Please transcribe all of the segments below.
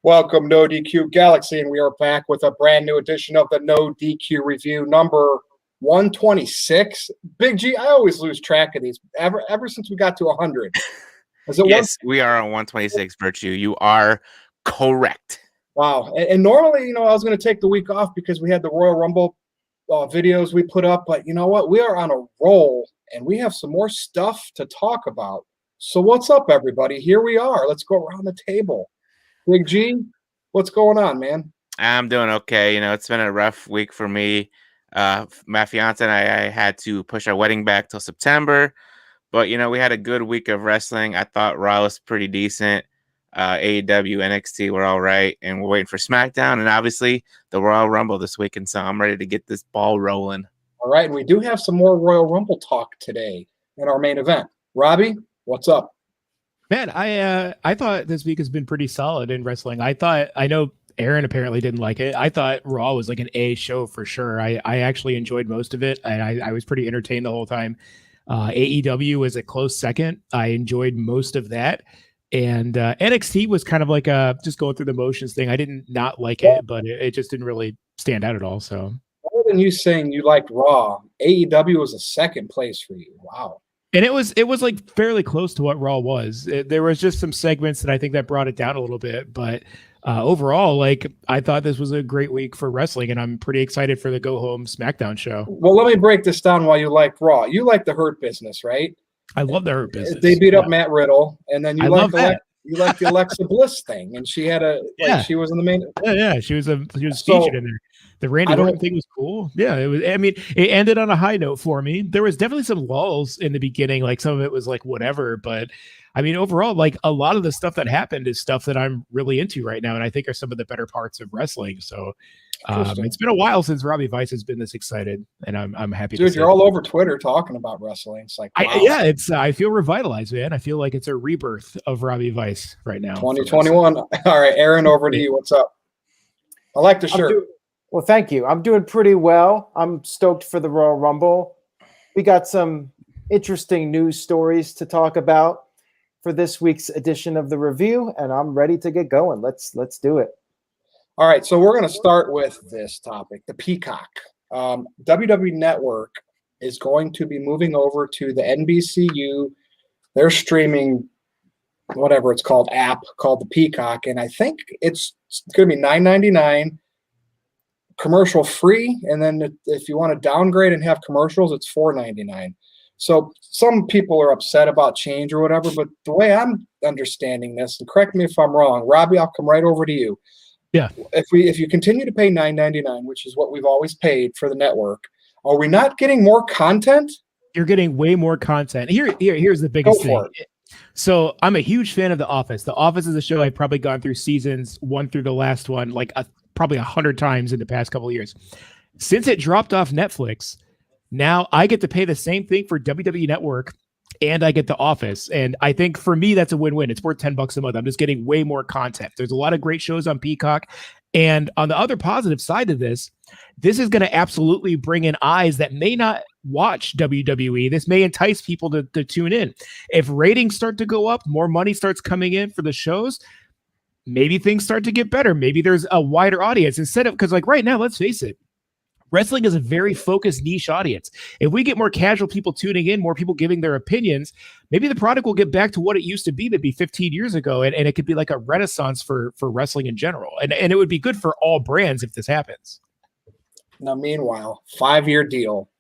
Welcome, NoDQ Galaxy, and we are back with a brand new edition of the NoDQ review, number 126. Big G, I always lose track of these ever since we got to 100. Yes, we are on 126, Virtue. You are correct. Wow. And normally, I was going to take the week off because we had the Royal Rumble videos we put up, but you know what? We are on a roll, and we have some more stuff to talk about. So what's up, everybody? Here we are. Let's go around the table. Big G, what's going on, man? I'm doing okay. It's been a rough week for me. My fiance and I had to push our wedding back till September, but we had a good week of wrestling. I thought Raw was pretty decent. AEW, NXT were all right, and we're waiting for SmackDown and obviously the Royal Rumble this week, and so I'm ready to get this ball rolling. All right, and we do have some more Royal Rumble talk today in our main event. Robbie, what's up? Man, I thought this week has been pretty solid in wrestling. I know Aaron apparently didn't like it. I thought Raw was like an A show for sure. I actually enjoyed most of it, and I was pretty entertained the whole time. AEW was a close second. I enjoyed most of that. And NXT was kind of like just going through the motions thing. I didn't not like it, but it just didn't really stand out at all. So other than you saying you liked Raw, AEW was a second place for you. Wow. And it was like fairly close to what Raw was. There was just some segments that I think that brought it down a little bit, but overall, like I thought this was a great week for wrestling, and I'm pretty excited for the Go Home SmackDown show. Well, let me break this down while you like Raw. You like the Hurt Business, right? I love the Hurt Business. They beat up Matt Riddle, and then you like the Alexa Bliss thing, and she had she was in the main. Yeah, she was featured in there. The Randy Orton thing was cool. Yeah, it was. I mean, it ended on a high note for me. There was definitely some lulls in the beginning, like some of it was like whatever, but I mean, overall, like a lot of the stuff that happened is stuff that I'm really into right now, and I think are some of the better parts of wrestling. So it's been a while since Robbie Vice has been this excited, and I'm happy. Dude, you're all over Twitter talking about wrestling. It's like, wow. I feel revitalized, man. I feel like it's a rebirth of Robbie Vice right now. 2021. All right, Aaron, over to you. What's up? I like the shirt. Well, thank you. I'm doing pretty well. I'm stoked for the Royal Rumble. We got some interesting news stories to talk about for this week's edition of the review, and I'm ready to get going. Let's do it. All right, so we're going to start with this topic, the Peacock. WWE Network is going to be moving over to the NBCU, their streaming, whatever it's called, app called the Peacock, and I think it's going to be $9.99. Commercial free, and then if you want to downgrade and have commercials, it's $4.99. So some people are upset about change or whatever, but the way I'm understanding this, and correct me if I'm wrong, Robbie, I'll come right over to you. Yeah. If you continue to pay $9.99, which is what we've always paid for the network, are we not getting more content? You're getting way more content. Here's the biggest thing. So I'm a huge fan of The Office. The Office is a show I've probably gone through seasons 1 through the last one, like probably 100 times in the past couple of years. Since it dropped off Netflix, now I get to pay the same thing for WWE Network, and I get The Office. And I think for me, that's a win-win. It's worth $10 a month. I'm just getting way more content. There's a lot of great shows on Peacock. And on the other positive side of this is going to absolutely bring in eyes that may not watch WWE. This may entice people to tune in. If ratings start to go up, more money starts coming in for the shows, maybe things start to get better. Maybe there's a wider audience instead of, because like right now, let's face it, wrestling is a very focused niche audience. If we get more casual people tuning in, more people giving their opinions, maybe the product will get back to what it used to be maybe 15 years ago. And it could be like a renaissance for wrestling in general. And it would be good for all brands if this happens. Now, meanwhile, 5-year deal,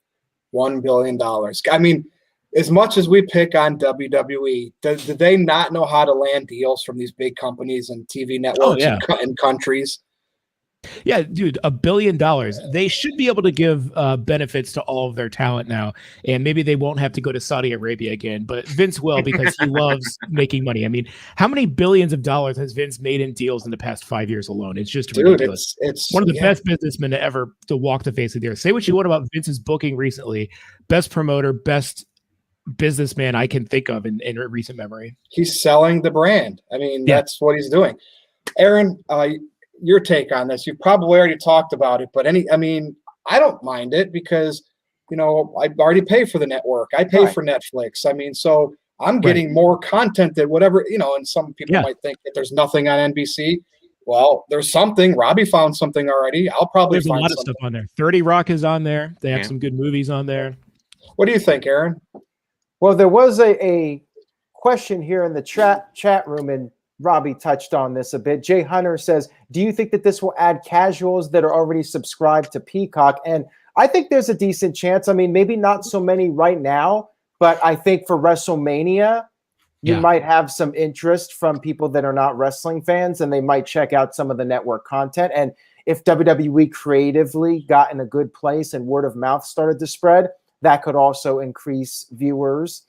$1 billion. I mean, as much as we pick on WWE, do they not know how to land deals from these big companies and TV networks and countries? Yeah, dude, $1 billion. They should be able to give benefits to all of their talent now, and maybe they won't have to go to Saudi Arabia again, but Vince will because he loves making money. I mean, how many billions of dollars has Vince made in deals in the past 5 years alone? It's just ridiculous. It's one of the best businessmen to ever to walk the face of the earth. Say what you want about Vince's booking recently. Best promoter, best businessman I can think of in recent memory. He's selling the brand. I mean, that's what he's doing. Aaron, your take on this? You've probably already talked about it, but I don't mind it because, I already pay for the network. I pay for Netflix. I mean, so I'm getting more content than whatever, and some people might think that there's nothing on NBC. Well, there's something. Robbie found something already. I'll probably There's a find lot of something. stuff on there. 30 Rock is on there. They have Yeah. some good movies on there. What do you think, Aaron? Well, there was a question here in the chat room, and Robbie touched on this a bit. Jay Hunter says, do you think that this will add casuals that are already subscribed to Peacock? And I think there's a decent chance. I mean, maybe not so many right now, but I think for WrestleMania, you might have some interest from people that are not wrestling fans, and they might check out some of the network content. And if WWE creatively got in a good place and word of mouth started to spread, that could also increase viewers.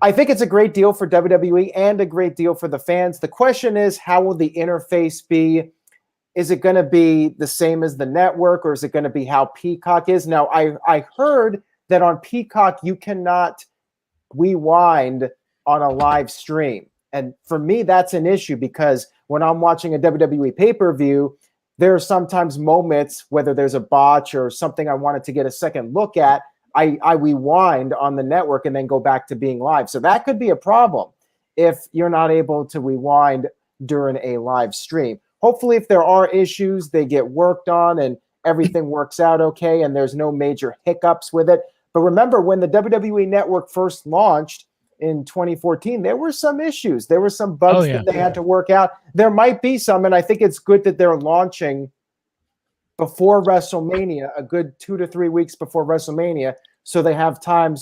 I think it's a great deal for WWE and a great deal for the fans. The question is, how will the interface be? Is it going to be the same as the network, or is it going to be how Peacock is? Now, I heard that on Peacock, you cannot rewind on a live stream. And for me, that's an issue, because when I'm watching a WWE pay-per-view, there are sometimes moments, whether there's a botch or something I wanted to get a second look at, I rewind on the network and then go back to being live. So that could be a problem if you're not able to rewind during a live stream. Hopefully, if there are issues, they get worked on and everything works out okay and there's no major hiccups with it. But remember, when the WWE Network first launched in 2014, there were some issues. There were some bugs that they had to work out. There might be some, and I think it's good that they're launching before WrestleMania, a good 2 to 3 weeks before WrestleMania, so they have time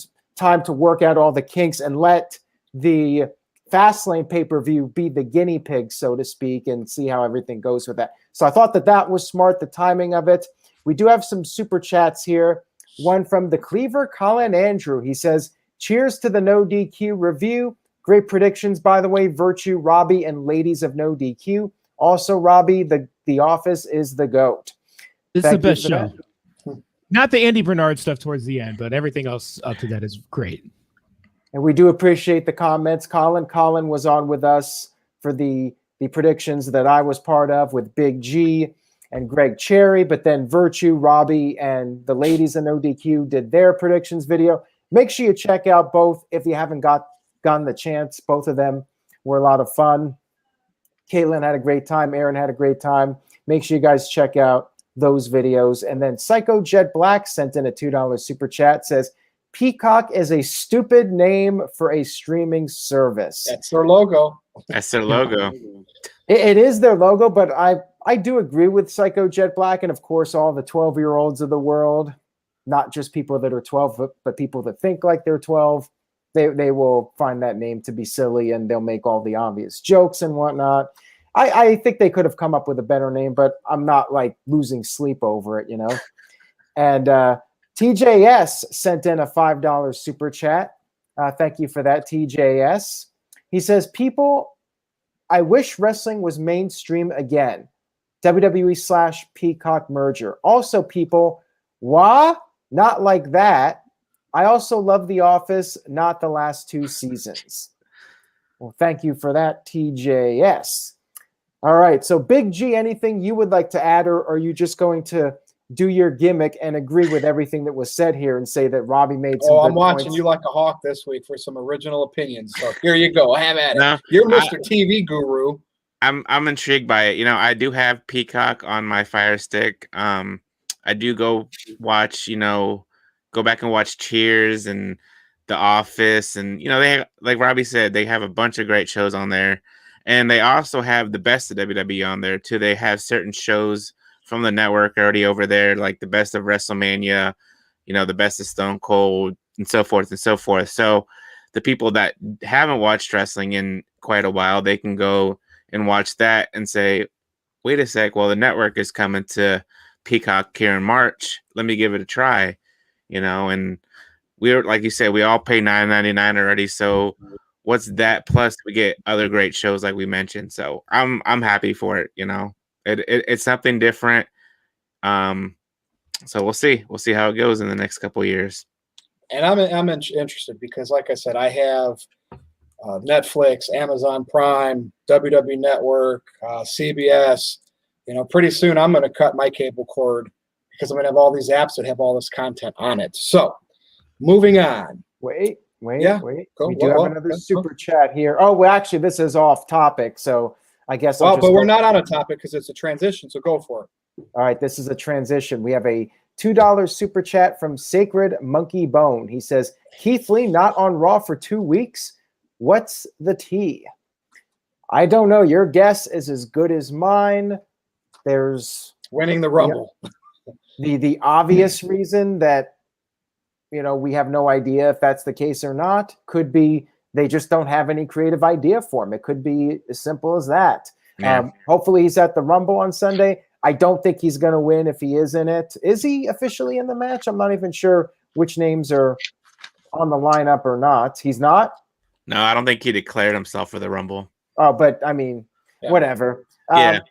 to work out all the kinks and let the Fastlane pay-per-view be the guinea pig, so to speak, and see how everything goes with that. So I thought that was smart, the timing of it. We do have some super chats here. One from the Cleaver, Colin Andrew. He says, cheers to the NoDQ review. Great predictions, by the way. Virtue, Robbie, and ladies of NoDQ. Also, Robbie, the Office is the GOAT. It's the best show. Not the Andy Bernard stuff towards the end, but everything else up to that is great. And we do appreciate the comments. Colin was on with us for the predictions that I was part of with Big G and Greg Cherry, but then Virtue, Robbie, and the ladies in ODQ did their predictions video. Make sure you check out both if you haven't gotten the chance. Both of them were a lot of fun. Caitlin had a great time. Aaron had a great time. Make sure you guys check out those videos. And then Psycho Jet Black sent in a $2 super chat, says, Peacock is a stupid name for a streaming service. That's their logo. That's their logo. It is their logo, but I do agree with Psycho Jet Black, and of course all the 12-year-olds of the world, not just people that are 12, but people that think like they're 12. They will find that name to be silly, and they'll make all the obvious jokes and whatnot. I think they could have come up with a better name, but I'm not like losing sleep over it, you know. And TJS sent in a $5 super chat. Thank you for that, TJS. He says, people, I wish wrestling was mainstream again. WWE/Peacock merger. Also, people, why? Not like that. I also love The Office, not the last 2 seasons. Well, thank you for that, TJS. All right, so Big G, anything you would like to add, or are you just going to do your gimmick and agree with everything that was said here and say that Robbie made some I'm good watching points? you like a hawk this week for some original opinions. So here you go. Have at it. No, You're Mr. TV guru. I'm intrigued by it. You know, I do have Peacock on my Fire Stick. I do go back and watch Cheers and The Office, and they, like Robbie said, they have a bunch of great shows on there, and they also have the best of WWE on there too. They have certain shows from the network already over there, like the best of WrestleMania, the best of Stone Cold, and so forth and so forth. So the people that haven't watched wrestling in quite a while, they can go and watch that and say, wait a sec, well, the network is coming to Peacock here in March. Let me give it a try, and we're, like you said, we all pay $9.99 already. So what's that? Plus we get other great shows like we mentioned. So I'm happy for it. It's something different. So we'll see how it goes in the next couple of years. And I'm interested because, like I said, I have Netflix, Amazon Prime, WWE Network, CBS. Pretty soon I'm going to cut my cable cord because I'm going to have all these apps that have all this content on it. So moving on. Wait. Yeah, We go. do have another super chat here. Oh, well, actually, this is off topic. So I guess. Well, but we're not on a topic because it's a transition, so go for it. All right, this is a transition. We have a $2 super chat from Sacred Monkey Bone. He says, Keith Lee not on Raw for 2 weeks. What's the tea? I don't know. Your guess is as good as mine. There's winning the Rumble. The obvious reason that, we have no idea if that's the case or not. Could be they just don't have any creative idea for him. It could be as simple as that. Yeah. Hopefully he's at the Rumble on Sunday. I don't think he's going to win if he is in it. Is he officially in the match? I'm not even sure which names are on the lineup or not. He's not? No, I don't think he declared himself for the Rumble. Oh, but I mean, whatever. Yeah.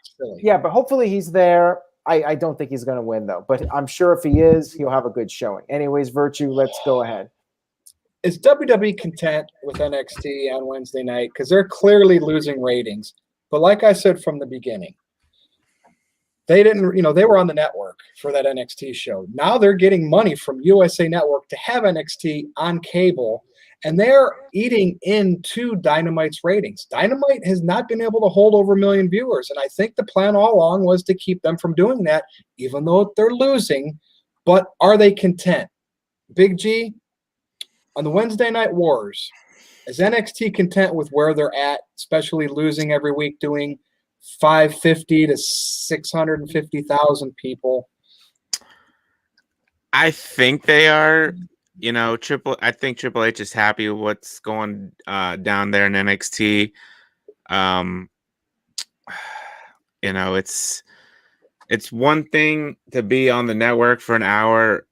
But hopefully he's there. I don't think he's going to win, though. But I'm sure if he is, he'll have a good showing. Anyways, Virtue, let's go ahead. Is WWE content with NXT on Wednesday night? Because they're clearly losing ratings. But like I said from the beginning, they didn't, they were on the network for that NXT show. Now they're getting money from USA Network to have NXT on cable, and they're eating into Dynamite's ratings. Dynamite has not been able to hold over 1 million viewers, and I think the plan all along was to keep them from doing that, even though they're losing. But are they content? Big G, on the Wednesday Night Wars, is NXT content with where they're at, especially losing every week, doing 550 to 650,000 people? I think they are. I think Triple H is happy with what's going down there in NXT. It's one thing to be on the network for an hour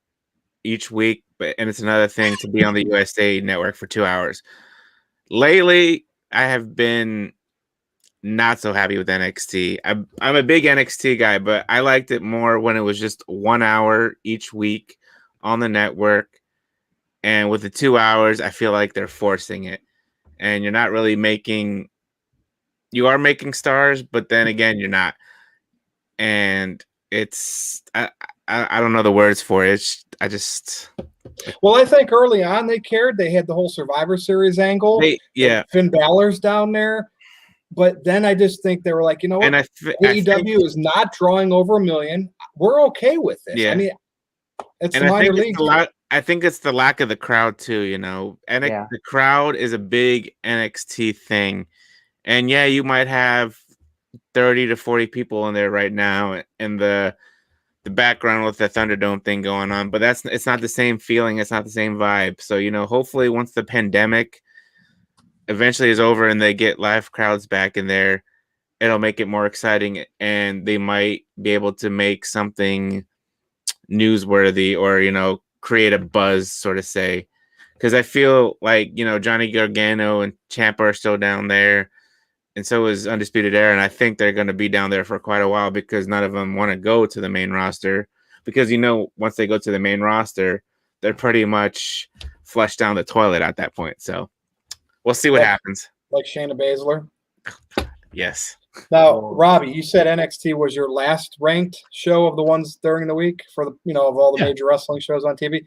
each week, and it's another thing to be on the USA Network for 2 hours. Lately, I have been not so happy with NXT. I'm a big NXT guy, but I liked it more when it was just 1 hour each week on the network. And with the 2 hours, I feel like they're forcing it. And you're not really you are making stars, but then again, you're not. And I don't know the words for it. Well, I think early on they cared. They had the whole Survivor Series angle. Finn Balor's down there. But then I just think they were like, you know what? AEW is not drawing over 1 million. We're okay with this. Yeah. I mean, it's the minor league. I think it's the lack of the crowd too, And the crowd is a big NXT thing. And yeah, you might have 30 to 40 people in there right now in the background with the Thunderdome thing going on, but it's not the same feeling. It's not the same vibe. So, hopefully once the pandemic eventually is over and they get live crowds back in there, it'll make it more exciting, and they might be able to make something newsworthy or, create a buzz, sort of say. Because I feel like, Johnny Gargano and Ciampa are still down there, and so is Undisputed Era, and I think they're going to be down there for quite a while because none of them want to go to the main roster. Because, once they go to the main roster, they're pretty much flushed down the toilet at that point. So we'll see what happens. Like Shayna Baszler? Yes. Now, Robbie, you said NXT was your last ranked show of the ones during the week for the of all the major wrestling shows on TV.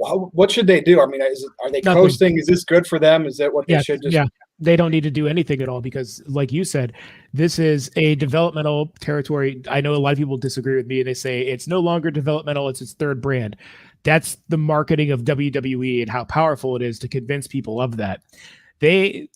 What should they do? I mean, are they coasting? Is this good for them? Is that what they should just? Yeah, they don't need to do anything at all because, like you said, this is a developmental territory. I know a lot of people disagree with me and they say it's no longer developmental; it's its third brand. That's the marketing of WWE and how powerful it is to convince people of that. They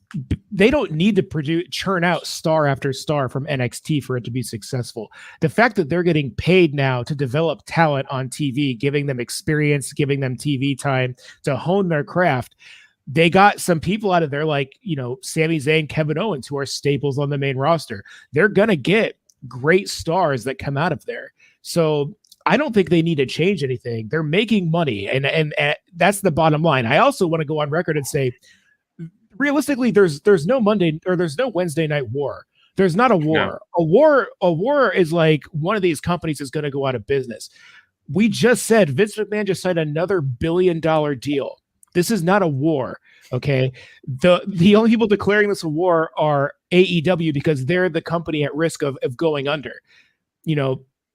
don't need to churn out star after star from NXT for it to be successful. The fact that they're getting paid now to develop talent on TV, giving them experience, giving them TV time to hone their craft. They got some people out of there like, Sami Zayn, Kevin Owens, who are staples on the main roster. They're going to get great stars that come out of there. So I don't think they need to change anything. They're making money, and that's the bottom line. I also want to go on record and say, realistically, there's no Monday or there's no Wednesday night war. There's not a war. No. A war is like one of these companies is going to go out of business. We just said Vince McMahon just signed another $1 billion deal. This is not a war. Okay. The only people declaring this a war are AEW because they're the company at risk of going under.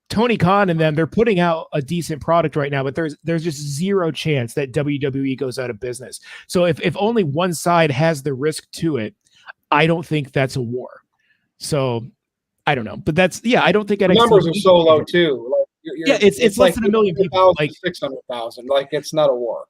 Tony Khan and them, they're putting out a decent product right now, but there's just zero chance that WWE goes out of business. So if only one side has the risk to it, I don't think that's a war. So I don't know, but I don't think the NXT numbers are so low too. Like it's less than 1 million people. Like 600,000. Like it's not a war.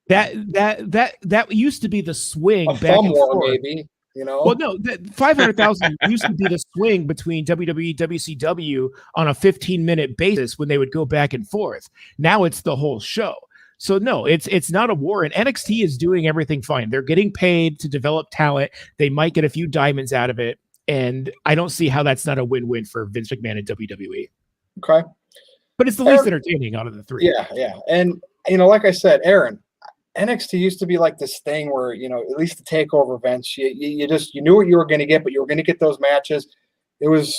That used to be the swing. A back thumb and war, forth. maybe. Well, no, 500,000 used to be the swing between WWE, WCW on a 15-minute basis when they would go back and forth. Now it's the whole show. So no, it's not a war, and NXT is doing everything fine. They're getting paid to develop talent. They might get a few diamonds out of it, and I don't see how that's not a win-win for Vince McMahon and WWE. Okay, but it's the least entertaining out of the three. Yeah, and like I said, Aaron, NXT used to be like this thing where, at least the takeover events, you knew what you were going to get, but you were going to get those matches. It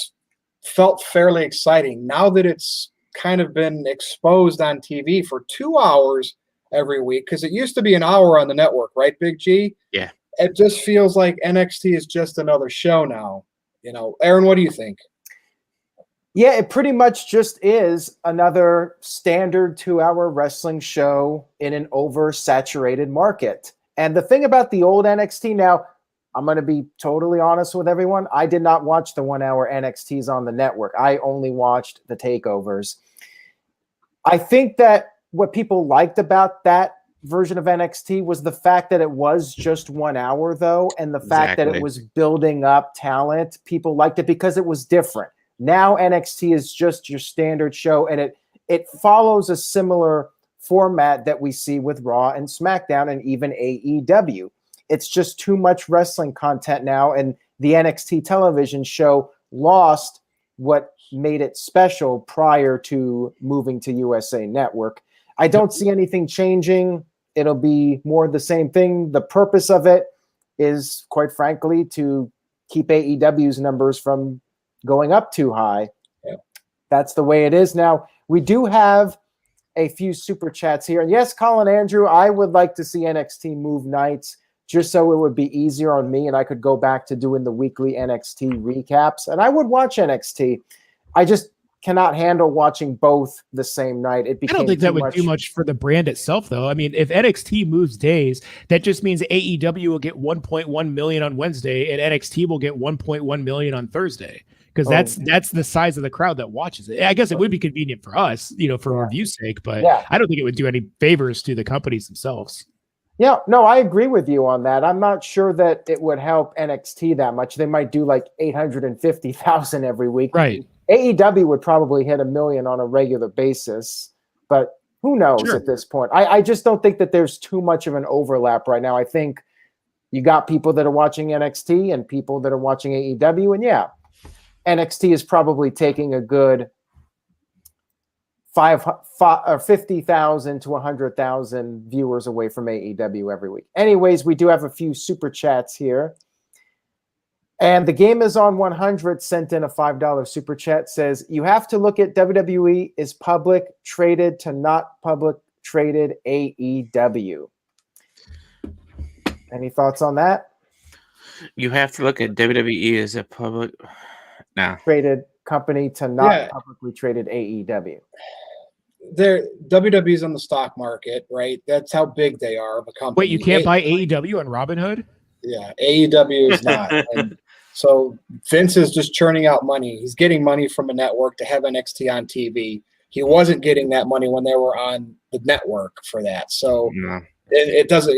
felt fairly exciting. Now that it's kind of been exposed on TV for 2 hours every week, because it used to be an hour on the network, right, Big G? Yeah. It just feels like NXT is just another show now. Aaron, what do you think? Yeah, it pretty much just is another standard 2-hour wrestling show in an oversaturated market. And the thing about the old NXT now, I'm going to be totally honest with everyone. I did not watch the 1-hour NXTs on the network. I only watched the takeovers. I think that what people liked about that version of NXT was the fact that it was just 1 hour, though, and the fact that it was building up talent. People liked it because it was different. Now NXT is just your standard show, and it follows a similar format that we see with Raw and SmackDown and even AEW. It's just too much wrestling content now, and the NXT television show lost what made it special prior to moving to USA Network. I don't see anything changing. It'll be more the same thing. The purpose of it is, quite frankly, to keep AEW's numbers from going up too high. Yeah. That's the way it is now. We do have a few super chats here. And yes, Colin Andrew, I would like to see NXT move nights just so it would be easier on me and I could go back to doing the weekly NXT recaps. And I would watch NXT. I just cannot handle watching both the same night. I don't think that would do much for the brand itself, though. I mean, if NXT moves days, that just means AEW will get 1.1 million on Wednesday and NXT will get 1.1 million on Thursday. Because that's the size of the crowd that watches it. I guess it would be convenient for us, for review's sake, but I don't think it would do any favors to the companies themselves. Yeah, no, I agree with you on that. I'm not sure that it would help NXT that much. They might do like 850,000 every week. Right. AEW would probably hit 1 million on a regular basis, but who knows at this point? I just don't think that there's too much of an overlap right now. I think you got people that are watching NXT and people that are watching AEW, and NXT is probably taking a good 50,000 to 100,000 viewers away from AEW every week. Anyways, we do have a few super chats here. And the game is on 100 sent in a $5 super chat, says, you have to look at WWE is public traded to not public traded AEW. Any thoughts on that? You have to look at WWE as a public traded company to not publicly traded AEW. WWE's on the stock market, right? That's how big they are of a company. Wait, you can't buy AEW on Robinhood? Yeah, AEW is not. And so Vince is just churning out money. He's getting money from a network to have NXT on TV. He wasn't getting that money when they were on the network for that. So it doesn't,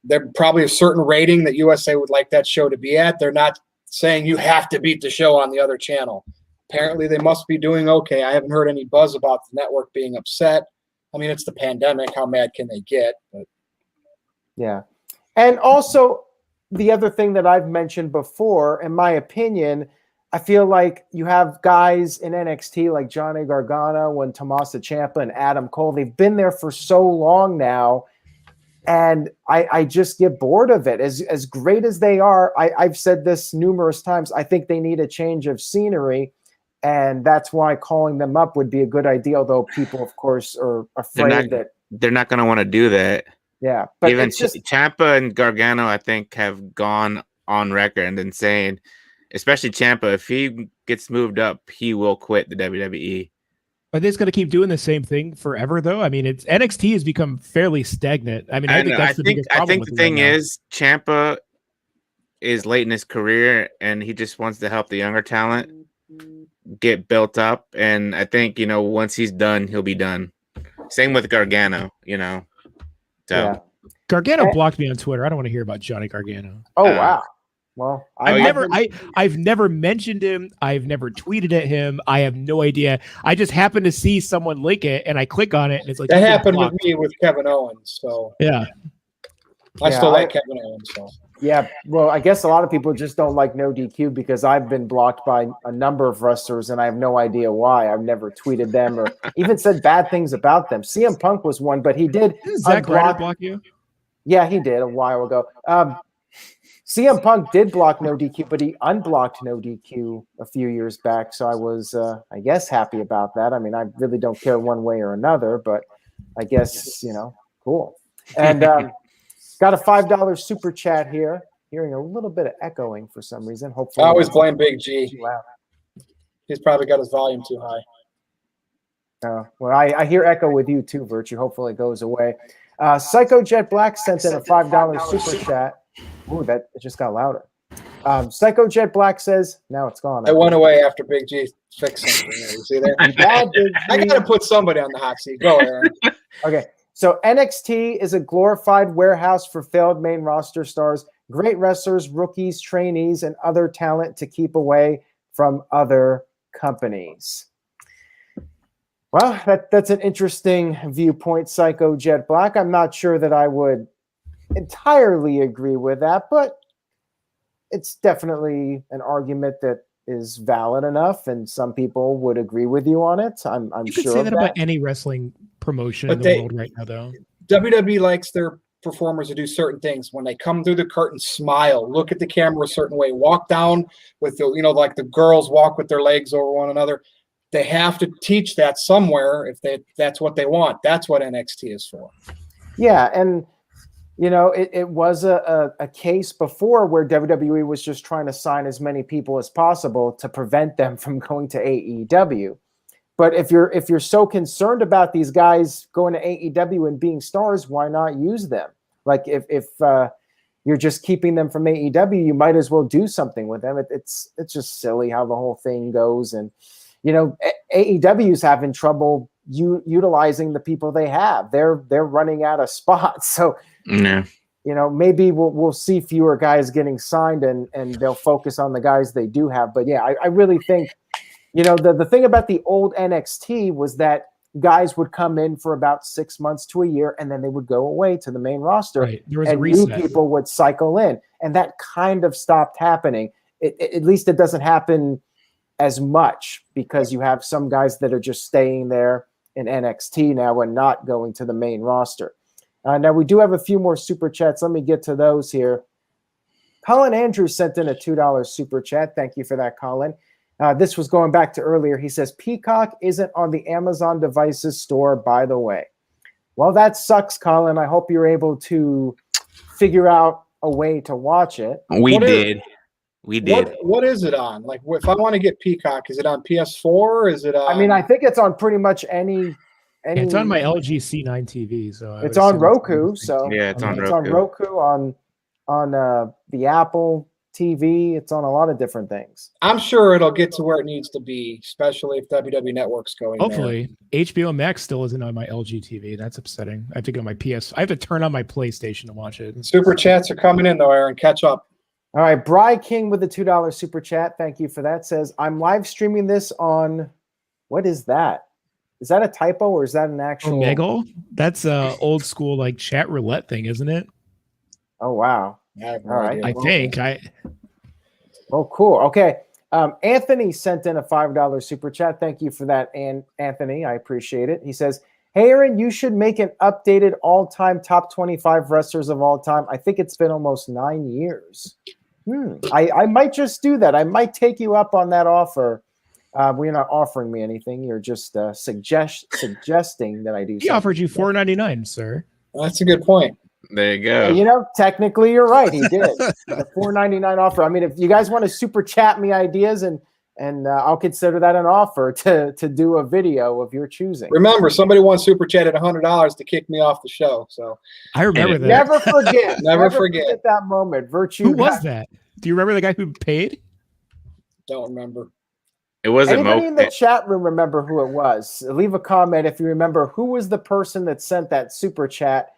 they're probably a certain rating that USA would like that show to be at. They're not saying you have to beat the show on the other channel. Apparently they must be doing okay. I haven't heard any buzz about the network being upset. I mean, it's the pandemic. How mad can they get? But yeah. And also the other thing that I've mentioned before, in my opinion, I feel like you have guys in NXT like Johnny Gargano and Tommaso Ciampa and Adam Cole. They've been there for so long now. And I just get bored of it. As great as they are, I've said this numerous times, I think they need a change of scenery. And that's why calling them up would be a good idea, although people, of course, are afraid they're not going to want to do that. Yeah. But even Ciampa and Gargano, I think, have gone on record and saying, especially Ciampa, if he gets moved up, he will quit the WWE. Are they just going to keep doing the same thing forever, though? I mean, NXT has become fairly stagnant. I mean, I think that's the biggest problem. I think the thing is, Ciampa is late in his career, and he just wants to help the younger talent get built up. And I think, once he's done, he'll be done. Same with Gargano, So Yeah. Gargano blocked me on Twitter. I don't want to hear about Johnny Gargano. Oh wow. Well, I've never mentioned him. I've never tweeted at him. I have no idea. I just happened to see someone link it, and I click on it, and it's like that happened with me with Kevin Owens. So yeah, I still like Kevin Owens. So yeah. Well, I guess a lot of people just don't like NoDQ because I've been blocked by a number of wrestlers, and I have no idea why. I've never tweeted them or even said bad things about them. CM Punk was one, but he did. Didn't Zack Ryder block you? Yeah, he did a while ago. CM Punk did block NoDQ, but he unblocked NoDQ a few years back. So I was, I guess, happy about that. I mean, I really don't care one way or another, but I guess, cool. And got a $5 super chat here. Hearing a little bit of echoing for some reason. Hopefully, I always blame Big G. He's probably got his volume too high. Well, I hear echo with you too, Virtue. Hopefully it goes away. Psycho Jet Black sent in a $5 super chat. Ooh, it just got louder. Psycho Jet Black says, now it's gone. It went away after Big G fixed something. You see there? I got to put somebody on the hot seat. Go, Aaron. Okay, so NXT is a glorified warehouse for failed main roster stars, great wrestlers, rookies, trainees, and other talent to keep away from other companies. Well, that's an interesting viewpoint, Psycho Jet Black. I'm not sure that I would entirely agree with that, but it's definitely an argument that is valid enough, and some people would agree with you on it. I'm you sure could say of that about any wrestling promotion in the world right now, though. WWE likes their performers to do certain things. When they come through the curtain, smile, look at the camera a certain way, walk down with the, like the girls walk with their legs over one another. They have to teach that somewhere if that's what they want. That's what NXT is for. Yeah, and it was a case before where WWE was just trying to sign as many people as possible to prevent them from going to AEW. But if you're so concerned about these guys going to AEW and being stars, why not use them? Like if you're just keeping them from AEW, you might as well do something with them. It's just silly how the whole thing goes. And AEW's having trouble utilizing the people they have. They're running out of spots. So yeah. Maybe we'll see fewer guys getting signed and they'll focus on the guys they do have. But yeah, I really think, the thing about the old NXT was that guys would come in for about 6 months to a year and then they would go away to the main roster. Right. There was and a reset. New people would cycle in. And that kind of stopped happening. At least it doesn't happen as much because you have some guys that are just staying there in NXT now and not going to the main roster. Now, we do have a few more super chats. Let me get to those here. Colin Andrews sent in a $2 super chat. Thank you for that, Colin. This was going back to earlier. He says, Peacock isn't on the Amazon Devices store, by the way. Well, that sucks, Colin. I hope you're able to figure out a way to watch it. We did. What is it on? Like, if I want to get Peacock, is it on PS4? Is it on? I mean, I think it's on pretty much any. It's on my LG C9 TV, so it's on Roku. So yeah, it's on Roku. It's on Roku, on the Apple TV. It's on a lot of different things. I'm sure it'll get to where it needs to be, especially if WWE Network's going. Hopefully, there. HBO Max still isn't on my LG TV. That's upsetting. I have to go on my PS. I have to turn on my PlayStation to watch it. Super chats are coming in though, Aaron. Catch up. All right, Bry King with the $2 super chat. Thank you for that. Says, I'm live streaming this on, what is that? Is that a typo or is that an actual? Omegle? That's a old school like chat roulette thing, isn't it? Oh, wow. All right. I think. Oh, cool. Okay. Anthony sent in a $5 super chat. Thank you for that, Anthony. I appreciate it. He says, hey, Aaron, you should make an updated all-time top 25 wrestlers of all time. I think it's been almost 9 years. I might just do that. I might take you up on that offer. You're not offering me anything. You're just suggesting that I do. He offered you $4.99, sir. That's a good point. There you go. Technically, you're right. He did the $4.99 offer. I mean, if you guys want to super chat me ideas, and I'll consider that an offer to do a video of your choosing. Remember, somebody once super chatted $100 to kick me off the show. So I remember that. Never forget. Never forget that moment. Virtue. Who was that? Do you remember the guy who paid? Don't remember. It wasn't Anybody Mo. in the chat room remember who it was? Leave a comment if you remember who was the person that sent that super chat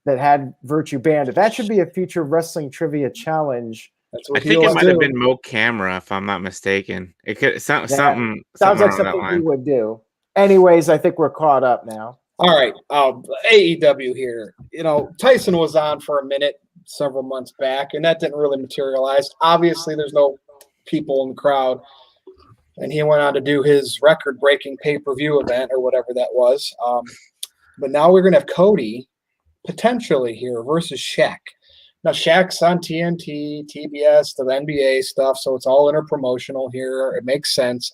that had Virtue Bandit. That should be a future wrestling trivia challenge. That's I what think it heels might have do. been Mo Camera, if I'm not mistaken. It could something Sounds something like around that something line. we would do. Anyways, I think we're caught up now. All right, AEW here. You know, Tyson was on for a minute several months back, and that didn't really materialize. Obviously, there's no people in the crowd, and he went on to do his record-breaking pay-per-view event or whatever that was. But now we're going to have Cody potentially here versus Shaq. Now, Shaq's on TNT, TBS, the NBA stuff, so it's all interpromotional here. It makes sense.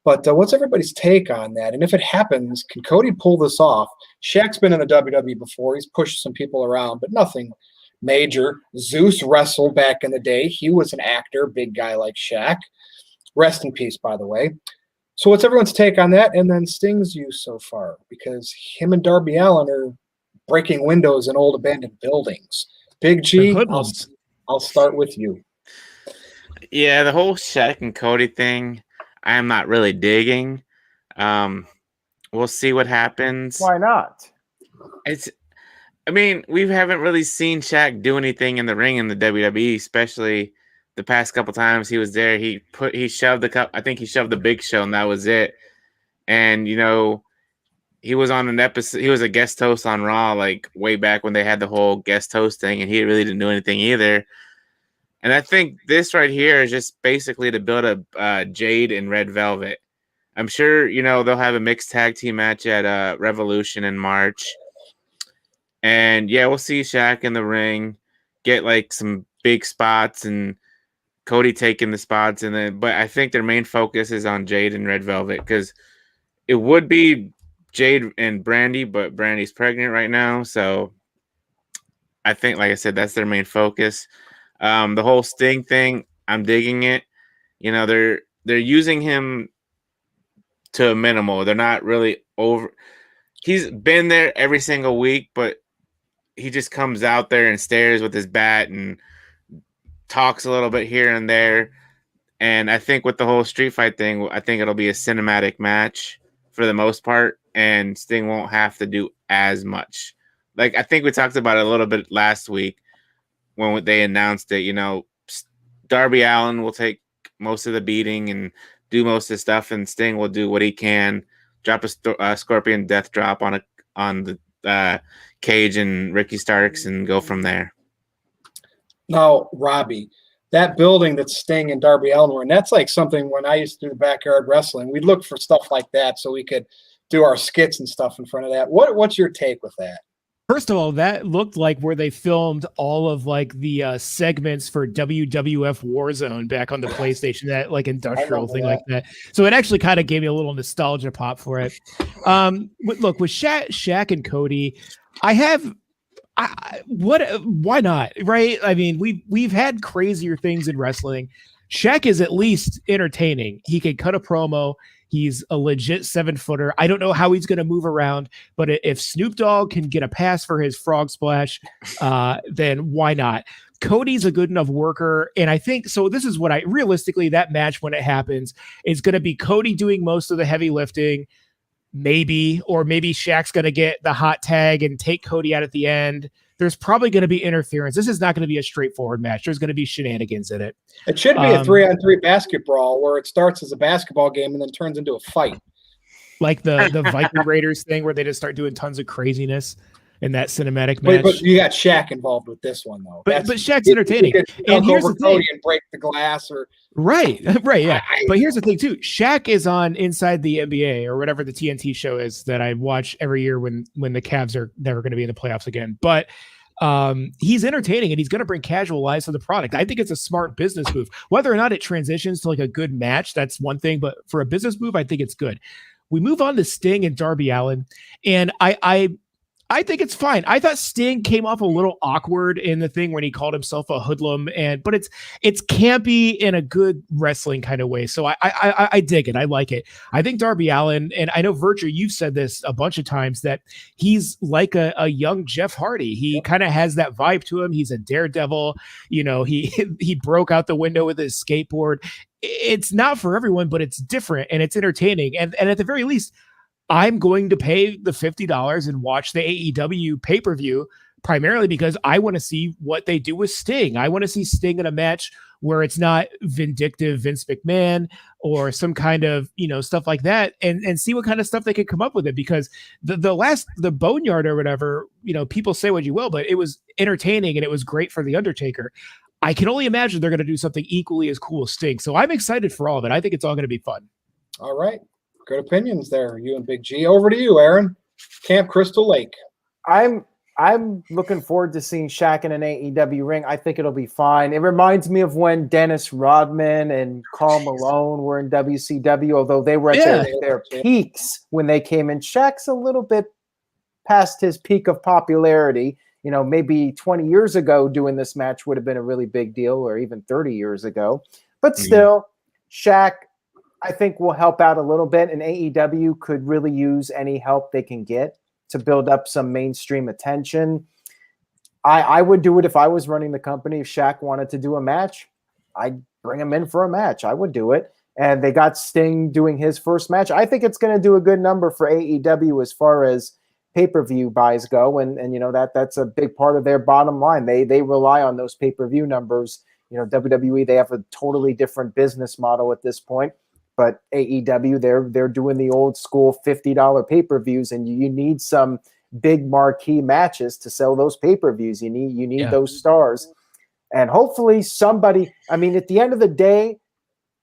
But what's everybody's take on that? And if it happens, can Cody pull this off? Shaq's been in the WWE before. He's pushed some people around, but nothing major. Zeus wrestled back in the day. He was an actor, big guy like Shaq. Rest in peace, by the way. So what's everyone's take on that? And then Sting's use so far, because him and Darby Allin are breaking windows in old abandoned buildings. Big G, I'll start with you. Yeah, the whole Shaq and Cody thing, I'm not really digging. We'll see what happens. Why not? I mean, we haven't really seen Shaq do anything in the ring in the WWE, especially the past couple times he was there. He shoved the cup. I think he shoved the Big Show, and that was it. And you know, he was on an episode. He was a guest host on Raw, like way back when they had the whole guest host thing, and he really didn't do anything either. And I think this right here is just basically to build up Jade and Red Velvet. I'm sure, you know, they'll have a mixed tag team match at Revolution in March. And yeah, we'll see Shaq in the ring, get like some big spots and Cody taking the spots. But I think their main focus is on Jade and Red Velvet, because it would be Jade and Brandy, but Brandy's pregnant right now. So I think, like I said, that's their main focus. The whole Sting thing, I'm digging it. You know, they're using him to a minimal. They're not really over. He's been there every single week, but he just comes out there and stares with his bat and talks a little bit here and there. And I think with the whole street fight thing, I think it'll be a cinematic match for the most part, and Sting won't have to do as much. Like, I think we talked about it a little bit last week when they announced it. You know, Darby Allin will take most of the beating and do most of the stuff, and Sting will do what he can, drop a Scorpion Death Drop on the Cage and Ricky Starks, and go from there. Now, Robbie, that building that Sting and Darby Allin were in, that's like something when I used to do the backyard wrestling, we'd look for stuff like that so we could do our skits and stuff in front of that. What's your take with that? First of all, that looked like where they filmed all of like the segments for WWF Warzone back on the PlayStation, that like industrial thing like that. So it actually kind of gave me a little nostalgia pop for it. Look, with Shaq and Cody, why not? Right? I mean, we've had crazier things in wrestling. Shaq is at least entertaining. He can cut a promo. He's a legit 7-footer. I don't know how he's going to move around, but if Snoop Dogg can get a pass for his frog splash, then why not? Cody's a good enough worker. And I think, so this is what realistically, that match when it happens is going to be Cody doing most of the heavy lifting, maybe Shaq's going to get the hot tag and take Cody out at the end. There's probably going to be interference. This is not going to be a straightforward match. There's going to be shenanigans in it. It should be a 3-on-3 basketball where it starts as a basketball game and then turns into a fight. Like the Viking Raiders thing where they just start doing tons of craziness in that cinematic match. But you got Shaq involved with this one, though. But Shaq's entertaining. And here's the thing. And break the glass or right, yeah. But here's the thing too. Shaq is on Inside the NBA or whatever the TNT show is that I watch every year when the Cavs are never going to be in the playoffs again. But he's entertaining and he's going to bring casual eyes to the product. I think it's a smart business move. Whether or not it transitions to like a good match, that's one thing. But for a business move, I think it's good. We move on to Sting and Darby Allin, and I think it's fine. I thought Sting came off a little awkward in the thing when he called himself a hoodlum, but it's campy in a good wrestling kind of way. So I dig it. I like it. I think Darby Allin, and I know Virtue, you've said this a bunch of times, that he's like a young Jeff Hardy. He kind of has that vibe to him. He's a daredevil. He broke out the window with his skateboard. It's not for everyone, but it's different and it's entertaining. And at the very least, I'm going to pay the $50 and watch the AEW pay-per-view primarily because I want to see what they do with Sting. I want to see Sting in a match where it's not vindictive Vince McMahon or some kind of, stuff like that, and see what kind of stuff they could come up with it, because the Boneyard or whatever, people say what you will, but it was entertaining and it was great for The Undertaker. I can only imagine they're going to do something equally as cool as Sting. So I'm excited for all of it. I think it's all going to be fun. All right. Good opinions there, you and Big G. Over to you, Aaron. Camp Crystal Lake. I'm looking forward to seeing Shaq in an AEW ring. I think it'll be fine. It reminds me of when Dennis Rodman and Karl Malone were in WCW, although they were at their peaks when they came in. Shaq's a little bit past his peak of popularity. Maybe 20 years ago doing this match would have been a really big deal, or even 30 years ago. But still, Shaq, I think, will help out a little bit, and AEW could really use any help they can get to build up some mainstream attention. I would do it if I was running the company. If Shaq wanted to do a match, I'd bring him in for a match. I would do it. And they got Sting doing his first match. I think it's going to do a good number for AEW as far as pay-per-view buys go, and that's a big part of their bottom line. They rely on those pay-per-view numbers. WWE, they have a totally different business model at this point. But AEW, they're doing the old school $50 pay-per-views, and you need some big marquee matches to sell those pay-per-views. You need those stars, and hopefully somebody. I mean, at the end of the day,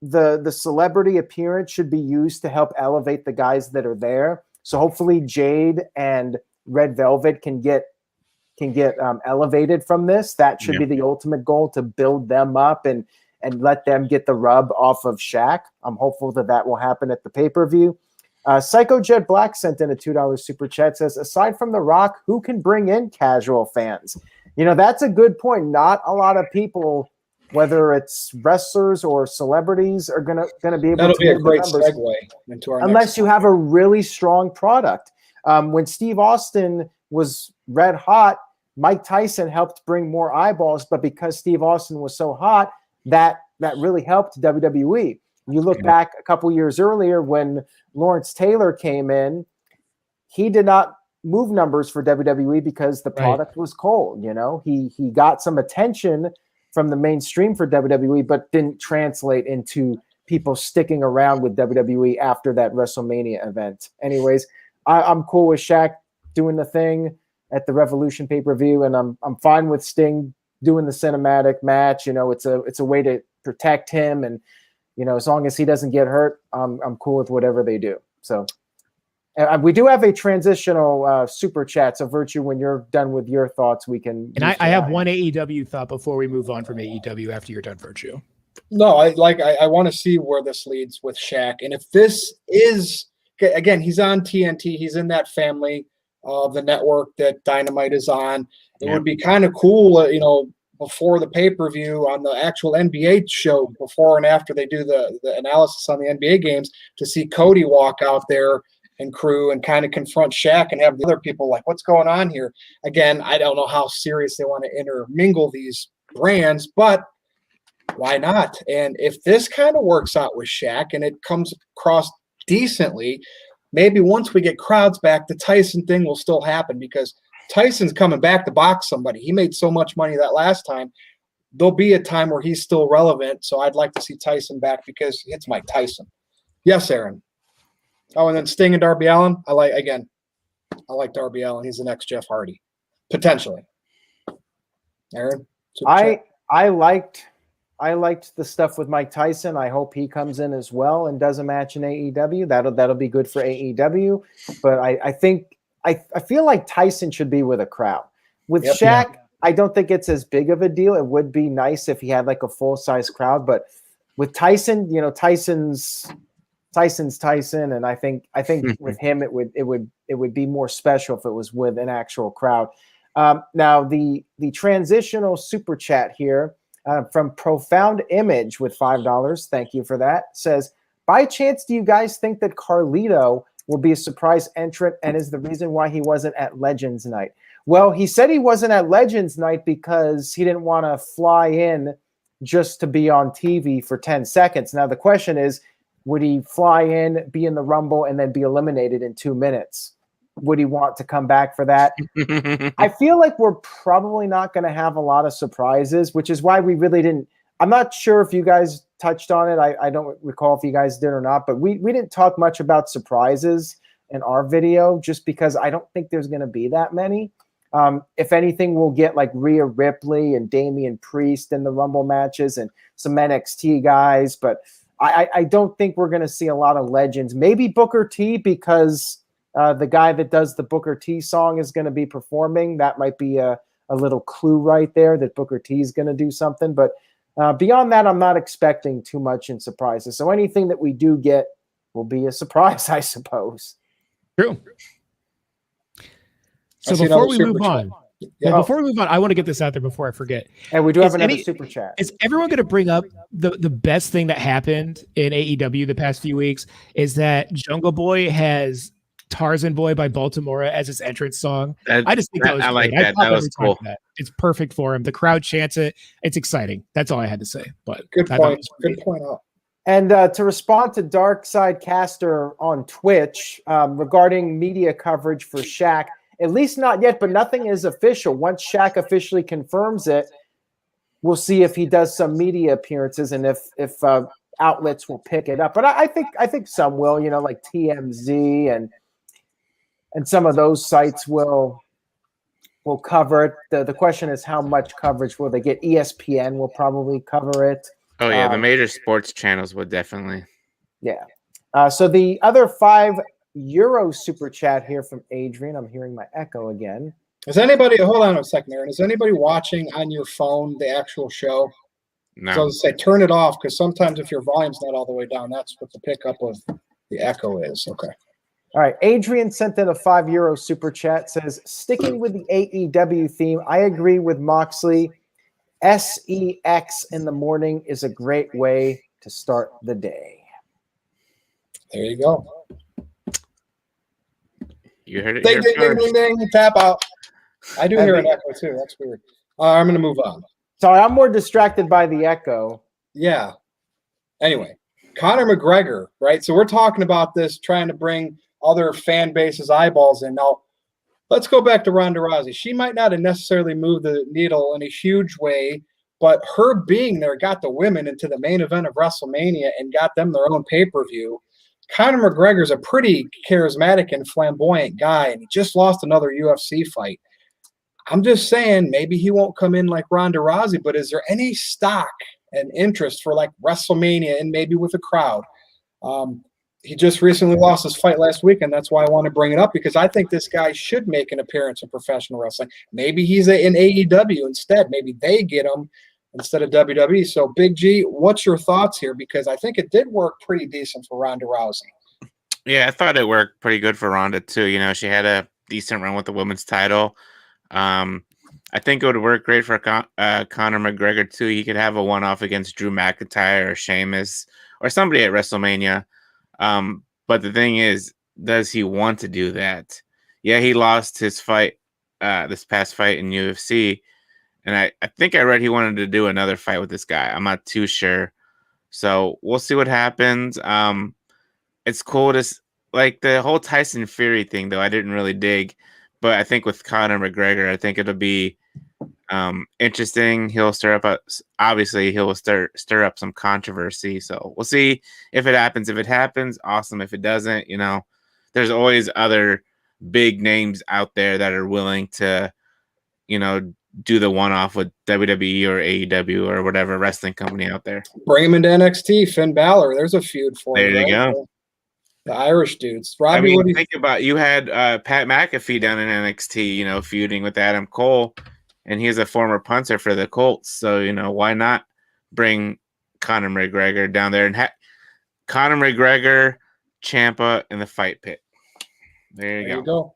the celebrity appearance should be used to help elevate the guys that are there. So hopefully Jade and Red Velvet can get elevated from this. That should be the ultimate goal, to build them up and let them get the rub off of Shaq. I'm hopeful that will happen at the pay-per-view. Psycho Jet Black sent in a $2 super chat, says, aside from The Rock, who can bring in casual fans? That's a good point. Not a lot of people, whether it's wrestlers or celebrities, are gonna be able That'll to be a move great the numbers segue into our unless you have a really strong product. When Steve Austin was red hot, Mike Tyson helped bring more eyeballs, but because Steve Austin was so hot, that really helped WWE. You look back a couple years earlier when Lawrence Taylor came in, he did not move numbers for WWE because the product was cold. He got some attention from the mainstream for WWE, but didn't translate into people sticking around with WWE after that WrestleMania event. Anyways, I'm cool with Shaq doing the thing at the Revolution pay-per-view, and I'm fine with Sting doing the cinematic match. It's a way to protect him, and as long as he doesn't get hurt, I'm cool with whatever they do. So we do have a transitional super chat. So Virtue, when you're done with your thoughts, we can. And I have one AEW thought before we move on from AEW after you're done, Virtue. No, I want to see where this leads with Shaq, and if this is, again, he's on TNT, he's in that family of the network that Dynamite is on. It would be kind of cool, before the pay-per-view on the actual NBA show, before and after they do the analysis on the NBA games, to see Cody walk out there and crew and kind of confront Shaq and have the other people like, what's going on here? Again, I don't know how serious they want to intermingle these brands, but why not? And if this kind of works out with Shaq and it comes across decently, maybe once we get crowds back, the Tyson thing will still happen, because Tyson's coming back to box somebody. He made so much money that last time. There'll be a time where he's still relevant, so I'd like to see Tyson back because it's Mike Tyson. Yes, Aaron. Oh, and then Sting and Darby Allin. I like Darby Allin. He's the next Jeff Hardy, potentially. Aaron? I liked the stuff with Mike Tyson. I hope he comes in as well and does a match in AEW. That'll be good for AEW. But I think I feel like Tyson should be with a crowd. With Shaq, I don't think it's as big of a deal. It would be nice if he had like a full-size crowd. But with Tyson, Tyson's Tyson's Tyson, and I think with him it would be more special if it was with an actual crowd. Now the transitional super chat here from Profound Image with $5. Thank you for that. Says, by chance, do you guys think that Carlito will be a surprise entrant and is the reason why he wasn't at Legends Night? Well, he said he wasn't at Legends Night because he didn't want to fly in just to be on TV for 10 seconds. Now the question is, would he fly in, be in the Rumble, and then be eliminated in 2 minutes? Would he want to come back for that? I feel like we're probably not going to have a lot of surprises, which is why we really didn't. I'm not sure if you guys touched on it. I don't recall if you guys did or not, but we didn't talk much about surprises in our video just because I don't think there's going to be that many. If anything, we'll get like Rhea Ripley and Damian Priest in the Rumble matches and some NXT guys, but I don't think we're going to see a lot of legends. Maybe Booker T, because the guy that does the Booker T song is going to be performing. That might be a little clue right there that Booker T is going to do something. But beyond that, I'm not expecting too much in surprises. So anything that we do get will be a surprise, I suppose. True. So before we move on, before we move on, I want to get this out there before I forget. And we do have another super chat. Is everyone going to bring up the best thing that happened in AEW the past few weeks? Is that Jungle Boy has Tarzan Boy by Baltimore as his entrance song? I just think that was I like great. that. That was cool. It's perfect for him. The crowd chants it. It's exciting. That's all I had to say. But good point. Good point out. And to respond to Darkside Caster on Twitch regarding media coverage for Shaq, at least not yet, but nothing is official. Once Shaq officially confirms it, we'll see if he does some media appearances and if outlets will pick it up. But I think some will, like TMZ and some of those sites will cover it. The question is, how much coverage will they get? ESPN will probably cover it. Oh yeah, the major sports channels would definitely. Yeah. So the other €5 super chat here from Adrian. I'm hearing my echo again. Is anybody, hold on a second, Aaron. Is anybody watching on your phone the actual show? No. So say turn it off, because sometimes if your volume's not all the way down, that's what the pickup of the echo is. Okay. All right. Adrian sent in a €5 super chat. Says, sticking with the AEW theme, I agree with Moxley. SEX in the morning is a great way to start the day. There you go. You heard it. Ding, ding, ding, ding, ding, tap out. I do hear an echo too. That's weird. I'm going to move on. Sorry, I'm more distracted by the echo. Yeah. Anyway, Conor McGregor, right? So we're talking about this, trying to bring other fan bases' eyeballs in. Now, let's go back to Ronda Rousey. She might not have necessarily moved the needle in a huge way, but her being there got the women into the main event of WrestleMania and got them their own pay-per-view. Conor McGregor's a pretty charismatic and flamboyant guy, and he just lost another UFC fight. I'm just saying maybe he won't come in like Ronda Rousey, but is there any stock and interest for like WrestleMania and maybe with a crowd? He just recently lost his fight last week, and that's why I want to bring it up, because I think this guy should make an appearance in professional wrestling. Maybe he's in AEW instead. Maybe they get him instead of WWE. So, Big G, what's your thoughts here? Because I think it did work pretty decent for Ronda Rousey. Yeah, I thought it worked pretty good for Ronda too. She had a decent run with the women's title. I think it would work great for Conor McGregor too. He could have a one-off against Drew McIntyre or Sheamus or somebody at WrestleMania. But the thing is, does he want to do that? Yeah, he lost his fight, this past fight in UFC. And I think I read he wanted to do another fight with this guy. I'm not too sure. So we'll see what happens. It's cool to, like, the whole Tyson Fury thing, though, I didn't really dig. But I think with Conor McGregor, I think it'll be interesting. He'll stir up some controversy. So we'll see if it happens. If it happens, awesome. If it doesn't, there's always other big names out there that are willing to, do the one-off with WWE or AEW or whatever wrestling company out there. Bring him into NXT, Finn Balor. There's a feud for him. There you go. The Irish dudes. Robbie, what do you think about? You had Pat McAfee down in NXT, feuding with Adam Cole, and he's a former punter for the Colts. So, why not bring Conor McGregor down there? And Conor McGregor Ciampa in the fight pit. There you go.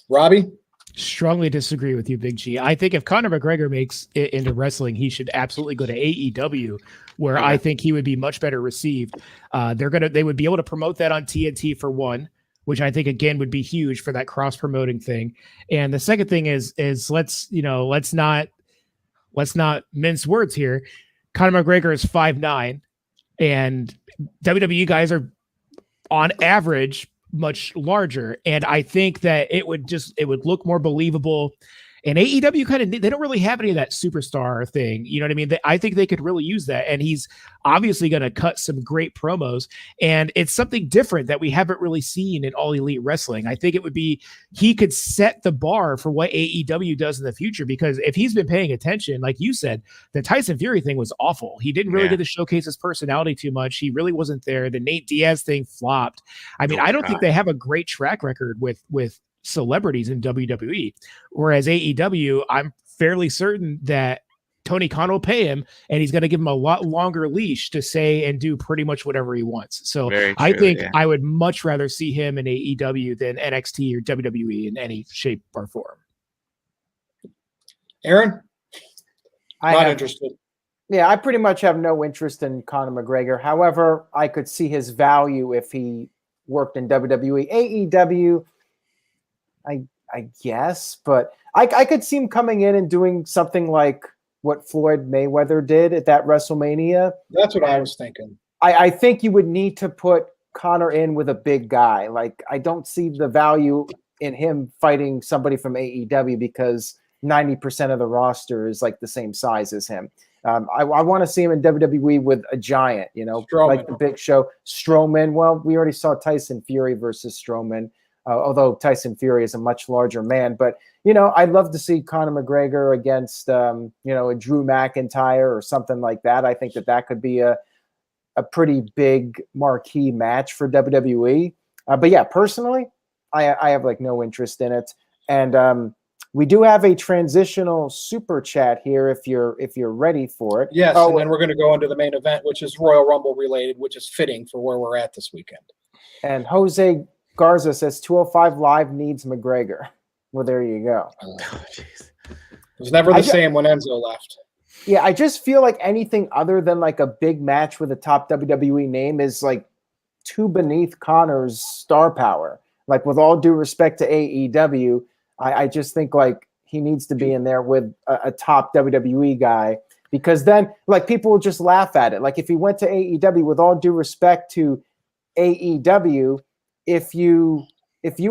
Robbie? Strongly disagree with you, Big G. I think if Conor McGregor makes it into wrestling, he should absolutely go to AEW, where I think he would be much better received. They would be able to promote that on TNT for one, which I think again would be huge for that cross promoting thing. And the second thing is let's not mince words here. Conor McGregor is 5'9", and WWE guys are on average much larger, and I think that it would look more believable. And AEW they don't really have any of that superstar thing. You know what I mean? I think they could really use that. And he's obviously going to cut some great promos. And it's something different that we haven't really seen in All Elite Wrestling. I think he could set the bar for what AEW does in the future, because if he's been paying attention, like you said, the Tyson Fury thing was awful. He didn't really get to showcase his personality too much. He really wasn't there. The Nate Diaz thing flopped. I mean, I don't think they have a great track record with celebrities in WWE, whereas AEW, I'm fairly certain that Tony Khan will pay him, and he's going to give him a lot longer leash to say and do pretty much whatever he wants. So I think I would much rather see him in AEW than NXT or WWE in any shape or form. Aaron? Not interested. Yeah, I pretty much have no interest in Conor McGregor. However, I could see his value if he worked in WWE. AEW, I guess, but I could see him coming in and doing something like what Floyd Mayweather did at that WrestleMania. That's what I was thinking. I think you would need to put Conor in with a big guy. Like, I don't see the value in him fighting somebody from AEW because 90% of the roster is like the same size as him. I want to see him in WWE with a giant, Strowman. Like the Big Show. Strowman. Well, we already saw Tyson Fury versus Strowman. Although Tyson Fury is a much larger man. But, I'd love to see Conor McGregor against, a Drew McIntyre or something like that. I think that could be a pretty big marquee match for WWE. But yeah, personally, I have like no interest in it. And we do have a transitional super chat here if you're ready for it. Yes, and then we're going to go into the main event, which is Royal Rumble related, which is fitting for where we're at this weekend. And Jose Garza says 205 Live needs McGregor. Well, there you go. Oh, jeez. It was never the same when Enzo left. Yeah, I just feel like anything other than like a big match with a top WWE name is like too beneath Conor's star power. Like, with all due respect to AEW, I just think like he needs to be in there with a top WWE guy, because then like people will just laugh at it. Like, if he went to AEW, with all due respect to AEW, if you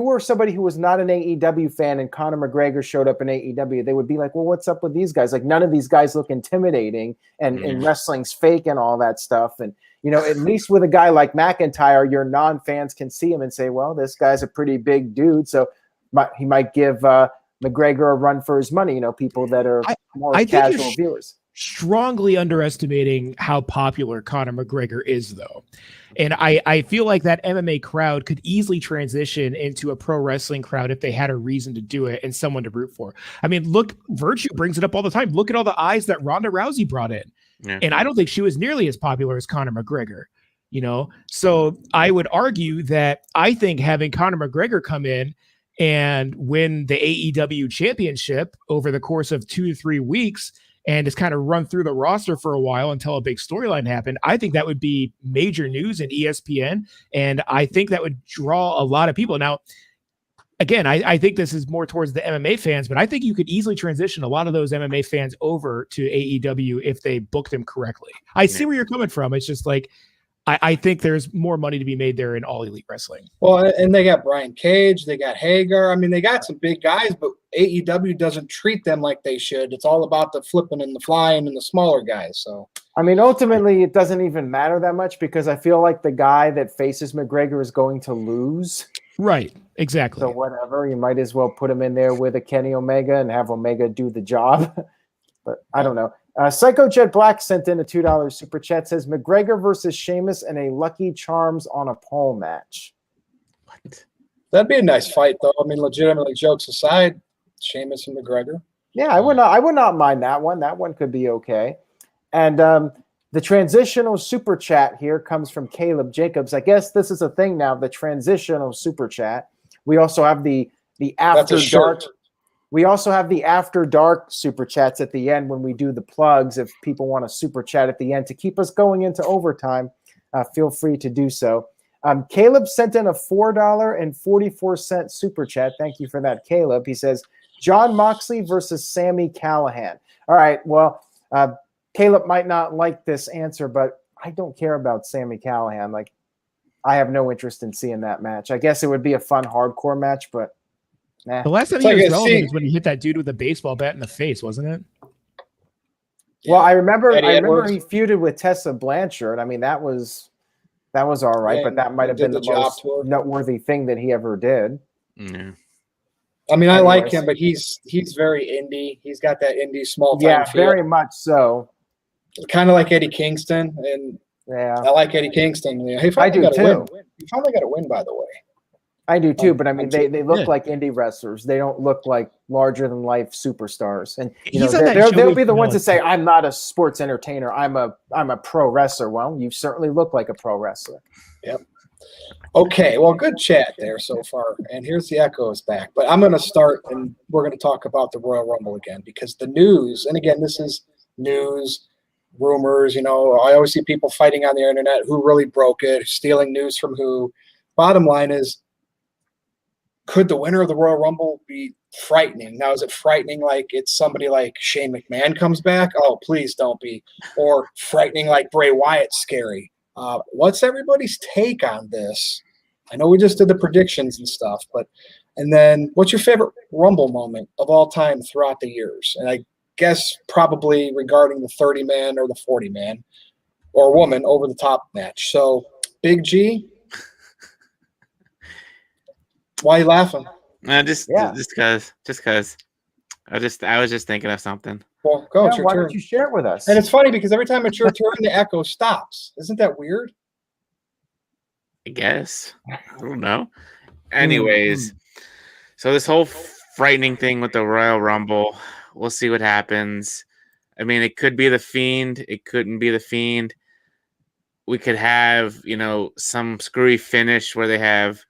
were somebody who was not an AEW fan and Conor McGregor showed up in AEW, they would be like, well, what's up with these guys? Like, none of these guys look intimidating, and wrestling's fake and all that stuff. And, at least with a guy like McIntyre, your non-fans can see him and say, well, this guy's a pretty big dude, so he might give McGregor a run for his money, people that are more casual viewers. Strongly underestimating how popular Conor McGregor is, though. And I feel like that MMA crowd could easily transition into a pro wrestling crowd if they had a reason to do it and someone to root for. I mean, look, Virtue brings it up all the time. Look at all the eyes that Ronda Rousey brought in. Yeah. And I don't think she was nearly as popular as Conor McGregor, So I would argue that I think having Conor McGregor come in and win the AEW championship over the course of 2 to 3 weeks and just kind of run through the roster for a while until a big storyline happened, I think that would be major news in ESPN. And I think that would draw a lot of people. Now, again, I think this is more towards the MMA fans, but I think you could easily transition a lot of those MMA fans over to AEW if they booked them correctly. I see where you're coming from. It's just like, I think there's more money to be made there in All Elite Wrestling. Well, and they got Brian Cage, they got Hager. I mean, they got some big guys, but AEW doesn't treat them like they should. It's all about the flipping and the flying and the smaller guys. So, I mean, ultimately, it doesn't even matter that much, because I feel like the guy that faces McGregor is going to lose. Right, exactly. So whatever, you might as well put him in there with a Kenny Omega and have Omega do the job. But I don't know. Psycho Jet Black sent in a $2 super chat, says McGregor versus Sheamus in a Lucky Charms on a pole match. What? That'd be a nice fight, though. I mean, legitimately, jokes aside, Sheamus and McGregor. Yeah, I would not mind that one. That one could be okay. And The transitional super chat here comes from Caleb Jacobs. I guess this is a thing now, the transitional super chat. We also have the after dark. We also have the after dark super chats at the end when we do the plugs. If people want to super chat at the end to keep us going into overtime, feel free to do so. Caleb sent in a $4.44 super chat. Thank you for that, Caleb. He says, Jon Moxley versus Sami Callihan. All right, well, Caleb might not like this answer, but I don't care about Sami Callihan. Like, I have no interest in seeing that match. I guess it would be a fun hardcore match, but nah. The last time he was relevant is when he hit that dude with a baseball bat in the face, wasn't it? Well, I remember he feuded with Tessa Blanchard. I mean, that was all right, but that might have been the most noteworthy thing that he ever did. Yeah. I mean, I like him, but he's very indie. He's got that indie small time feel. Very much so. Kind of like Eddie Kingston, and I like Eddie Kingston. I do too. He finally got a win, by the way. I do too, but I mean, they look like indie wrestlers. They don't look like larger than life superstars. And they'll be the ones to say, "I'm not a sports entertainer. I'm a pro wrestler." Well, you certainly look like a pro wrestler. Yep. Okay, well, good chat there so far. And here's the echoes back. But I'm going to start, and we're going to talk about the Royal Rumble again, because the news, and again, this is news, rumors, I always see people fighting on the internet who really broke it, stealing news from who. Bottom line is, could the winner of the Royal Rumble be frightening? Now, is it frightening like it's somebody like Shane McMahon comes back? Oh, please don't be. Or frightening like Bray Wyatt's scary. What's everybody's take on this? I know we just did the predictions and stuff, and then what's your favorite Rumble moment of all time throughout the years? And I guess probably regarding the 30-man or the 40-man or woman over the top match. So, Big G, why are you laughing? Just because I was just thinking of something. Well, go. It's your why turn. don't you share it with us? And it's funny because every time it's your turn, the echo stops. Isn't that weird? I guess. I don't know. Anyways, so this whole frightening thing with the Royal Rumble, we'll see what happens. I mean, it could be the Fiend. It couldn't be the Fiend. We could have, some screwy finish where they have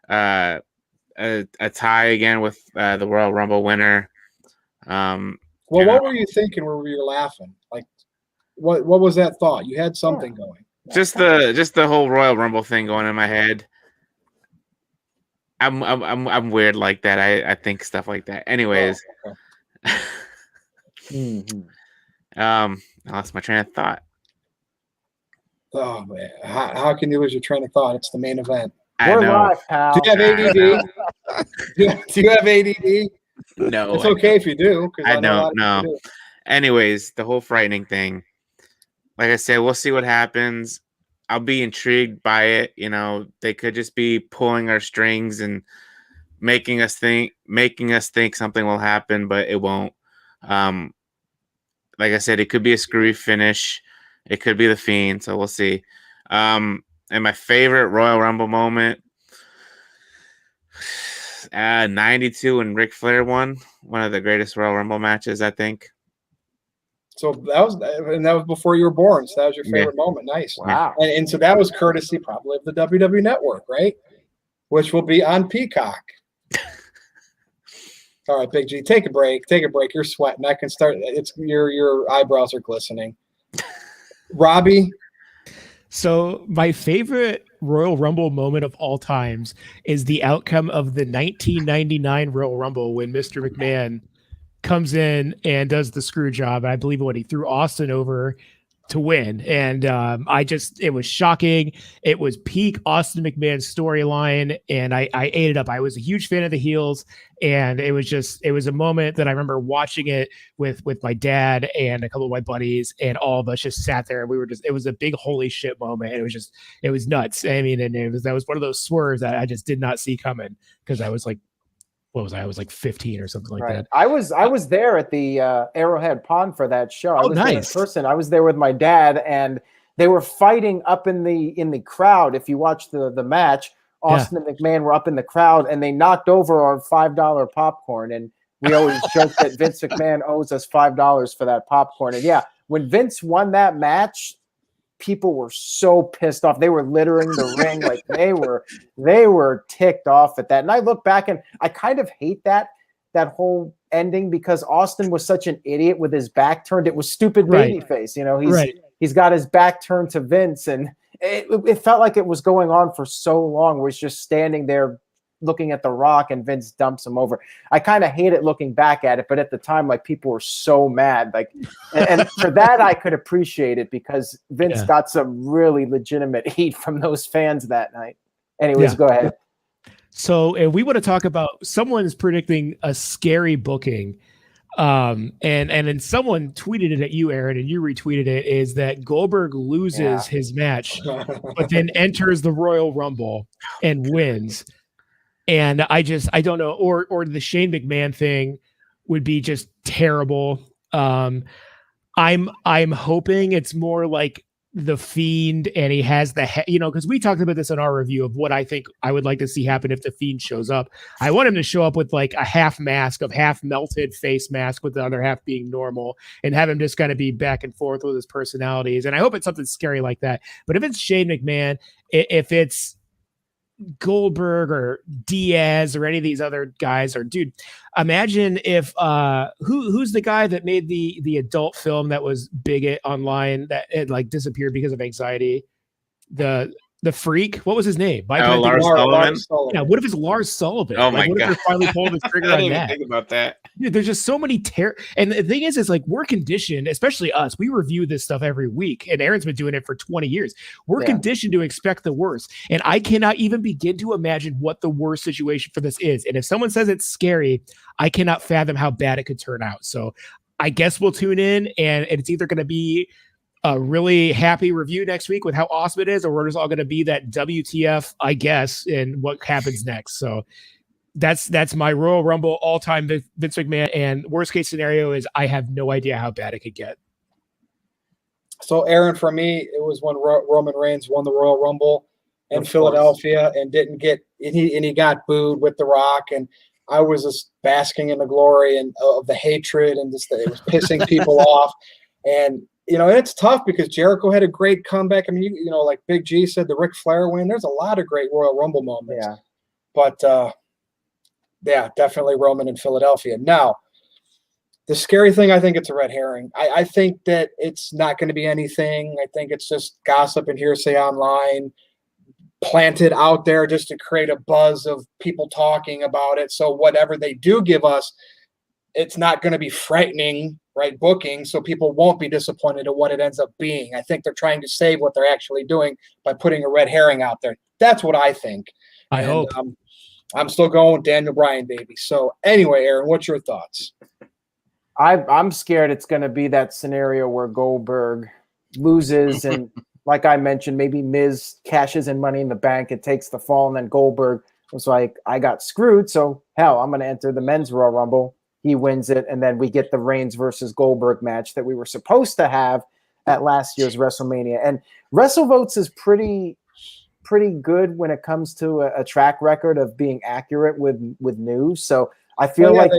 a tie again with the Royal Rumble winner. What were you thinking when you were laughing? Like, what was that thought? You had something going. Just the whole Royal Rumble thing going in my head. I'm weird like that. I think stuff like that. Anyways, I lost my train of thought. Oh man, how can you lose your train of thought? It's the main event. We're live, pal. Do you have ADD? Do you have ADD? No, it's okay if you do. I don't know. Anyways, the whole frightening thing. Like I said, we'll see what happens. I'll be intrigued by it. They could just be pulling our strings and making us think something will happen, but it won't. Like I said, it could be a screwy finish. It could be the Fiend, so we'll see. And my favorite Royal Rumble moment, 92 when Ric Flair won, one of the greatest Royal Rumble matches, I think. So that was before you were born. So that was your favorite moment. Nice. Wow. And so that was courtesy probably of the WWE Network, right? Which will be on Peacock. All right, Big G, take a break. You're sweating. I can start. It's your eyebrows are glistening. Robbie. So my favorite Royal Rumble moment of all times is the outcome of the 1999 Royal Rumble when Mr. McMahon comes in and does the screw job. I believe he threw Austin over to win. And it was shocking. It was peak Austin McMahon storyline. And I ate it up. I was a huge fan of the heels. And it was a moment that I remember watching it with my dad and a couple of my buddies, and all of us just sat there and it was a big holy shit moment. And it was nuts. I mean, and that was one of those swerves that I just did not see coming, because I was like, what was I was like 15 or something like that. I was there at the Arrowhead Pond for that show. I was there in person. I was there with my dad, and they were fighting up in the crowd. If you watch the match, Austin and McMahon were up in the crowd, and they knocked over our $5 popcorn. And we always joke that Vince McMahon owes us $5 for that popcorn. And when Vince won that match, people were so pissed off. They were littering the ring. Like they were ticked off at that. And I look back and I kind of hate that whole ending because Austin was such an idiot with his back turned. It was stupid babyface. You know, he's got his back turned to Vince, and it felt like it was going on for so long. Where he's just standing there looking at The Rock and Vince dumps him over. I kind of hate it looking back at it, but at the time, like people were so mad. Like, and for that, I could appreciate it because Vince got some really legitimate heat from those fans that night. Anyways, go ahead. So if we want to talk about someone's predicting a scary booking, and then someone tweeted it at you, Aaron, and you retweeted it, is that Goldberg loses his match, but then enters the Royal Rumble and wins. And I don't know, or the Shane McMahon thing would be just terrible. I'm hoping it's more like the Fiend, and he has because we talked about this in our review of what I think I would like to see happen if the Fiend shows up. I want him to show up with like a half melted face mask with the other half being normal, and have him just kind of be back and forth with his personalities. And I hope it's something scary like that. But if it's Shane McMahon, if it's Goldberg or Diaz or any of these other guys, or dude, imagine if who's the guy that made the adult film that was big online that it like disappeared because of anxiety? The freak, what was his name? Lars Sullivan. Yeah, what if it's Lars Sullivan? Oh my god! What if they're finally pulling the trigger I on didn't that? even think about that. Dude, there's just so many and the thing is like we're conditioned, especially us. We review this stuff every week, and Aaron's been doing it for 20 years. We're conditioned to expect the worst, and I cannot even begin to imagine what the worst situation for this is. And if someone says it's scary, I cannot fathom how bad it could turn out. So I guess we'll tune in, and it's either going to be a really happy review next week with how awesome it is, or we're just all going to be that WTF, I guess, and what happens next. So that's my Royal Rumble all-time Vince McMahon, and worst case scenario is I have no idea how bad it could get. So Aaron, for me, it was when Roman Reigns won the Royal Rumble in Philadelphia and didn't get and he got booed with The Rock, and I was just basking in the glory and of the hatred, and just it was pissing people off. And it's tough because Jericho had a great comeback. I mean, like Big G said, the Ric Flair win. There's a lot of great Royal Rumble moments. Yeah. But, definitely Roman in Philadelphia. Now, the scary thing, I think it's a red herring. I think that it's not going to be anything. I think it's just gossip and hearsay online planted out there just to create a buzz of people talking about it. So whatever they do give us, it's not going to be frightening, right, booking, so people won't be disappointed at what it ends up being. I think they're trying to save what they're actually doing by putting a red herring out there. That's what I think. I hope. I'm still going with Daniel Bryan, baby. So anyway, Aaron, what's your thoughts? I'm scared it's going to be that scenario where Goldberg loses and, like I mentioned, maybe Miz cashes in Money in the Bank and takes the fall, and then Goldberg was like, I got screwed, so hell, I'm going to enter the men's Royal Rumble. He wins it, and then we get the Reigns versus Goldberg match that we were supposed to have at last year's WrestleMania. And WrestleVotes is pretty good when it comes to a track record of being accurate with news. So I feel like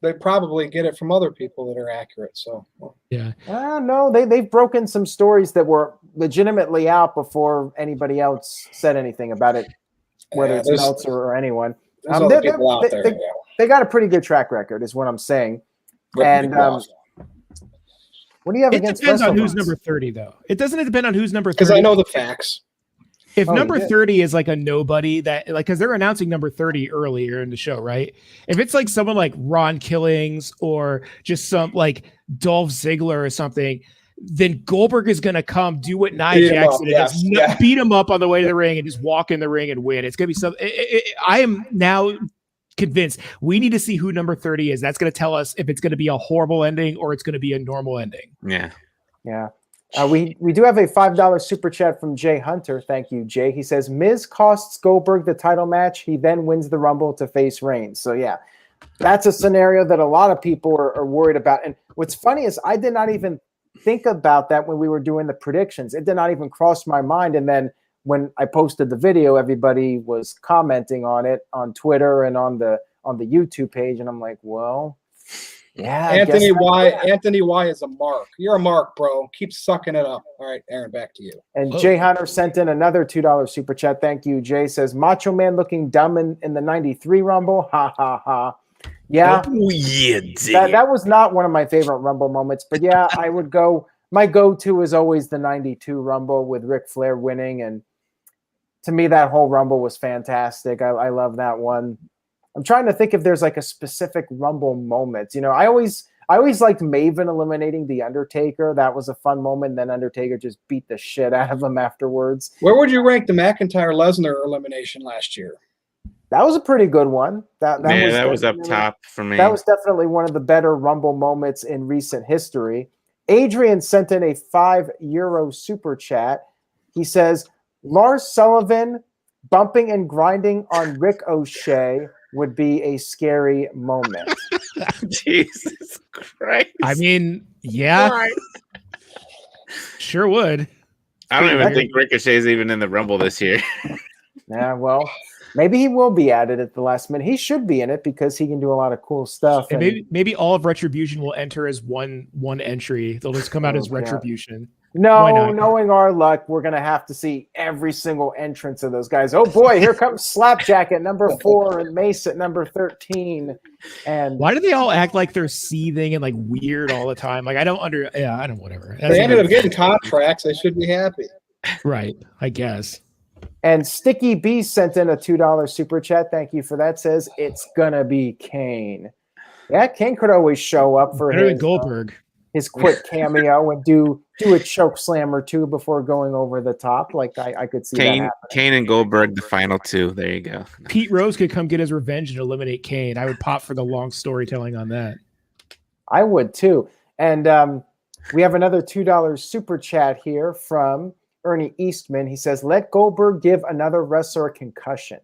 they probably get it from other people that are accurate. So no, they've broken some stories that were legitimately out before anybody else said anything about it, whether it's Meltzer or anyone. There's other people out there. They got a pretty good track record, is what I'm saying. And what do you have against? It depends on who's number 30, though. It doesn't depend on who's number 30. Because I know the facts. If number 30 is like a nobody because they're announcing number 30 earlier in the show, right? If it's like someone like Ron Killings or just some like Dolph Ziggler or something, then Goldberg is going to come do what Nia Jackson did, beat him up on the way to the ring and just walk in the ring and win. It's going to be something. I am now convinced we need to see who number 30 is. That's going to tell us if it's going to be a horrible ending or it's going to be a normal ending. Yeah. We do have a $5 super chat from Jay Hunter. Thank you, Jay. He says, Miz costs Goldberg the title match. He then wins the Rumble to face Reigns. So that's a scenario that a lot of people are worried about. And what's funny is I did not even think about that when we were doing the predictions. It did not even cross my mind. And then when I posted the video, everybody was commenting on it on Twitter and on the YouTube page. And I'm like, well, Yeah, I Anthony guess Y. Anthony Y is a mark. You're a mark, bro. Keep sucking it up. All right, Aaron, back to you. And Jay Hunter sent in another $2 super chat. Thank you, Jay. Says Macho Man looking dumb in the '93 Rumble. Ha ha ha. Yeah, that was not one of my favorite Rumble moments. But yeah, I would go. My go-to is always the '92 Rumble with Ric Flair winning, and to me, that whole Rumble was fantastic. I love that one. I'm trying to think if there's like a specific Rumble moment. I always liked Maven eliminating The Undertaker. That was a fun moment. Then Undertaker just beat the shit out of him afterwards. Where would you rank the McIntyre-Lesnar elimination last year? That was a pretty good one. That was up top for me. That was definitely one of the better Rumble moments in recent history. Adrian sent in a €5 super chat. He says, Lars Sullivan bumping and grinding on Rick O'Shea would be a scary moment. Jesus Christ. I mean, yeah. Right. Sure would. I don't even think Ricochet's even in the Rumble this year. Yeah, well, maybe he will be added at the last minute. He should be in it because he can do a lot of cool stuff. And maybe all of Retribution will enter as one entry. They'll just come out as Retribution. No, knowing our luck, we're going to have to see every single entrance of those guys. Oh, boy, here comes Slapjack at number 4 and Mace at number 13. And why do they all act like they're seething and like weird all the time? Like, I don't whatever. They ended up getting contracts. They should be happy. Right, I guess. And Sticky B sent in a $2 super chat. Thank you for that. Says, it's going to be Kane. Yeah, Kane could always show up for Goldberg. His quick cameo and do a choke slam or two before going over the top. Like I could see that Kane and Goldberg, the final two. There you go. Pete Rose could come get his revenge and eliminate Kane. I would pop for the long storytelling on that. I would too. And we have another $2 super chat here from Ernie Eastman. He says, let Goldberg give another wrestler a concussion.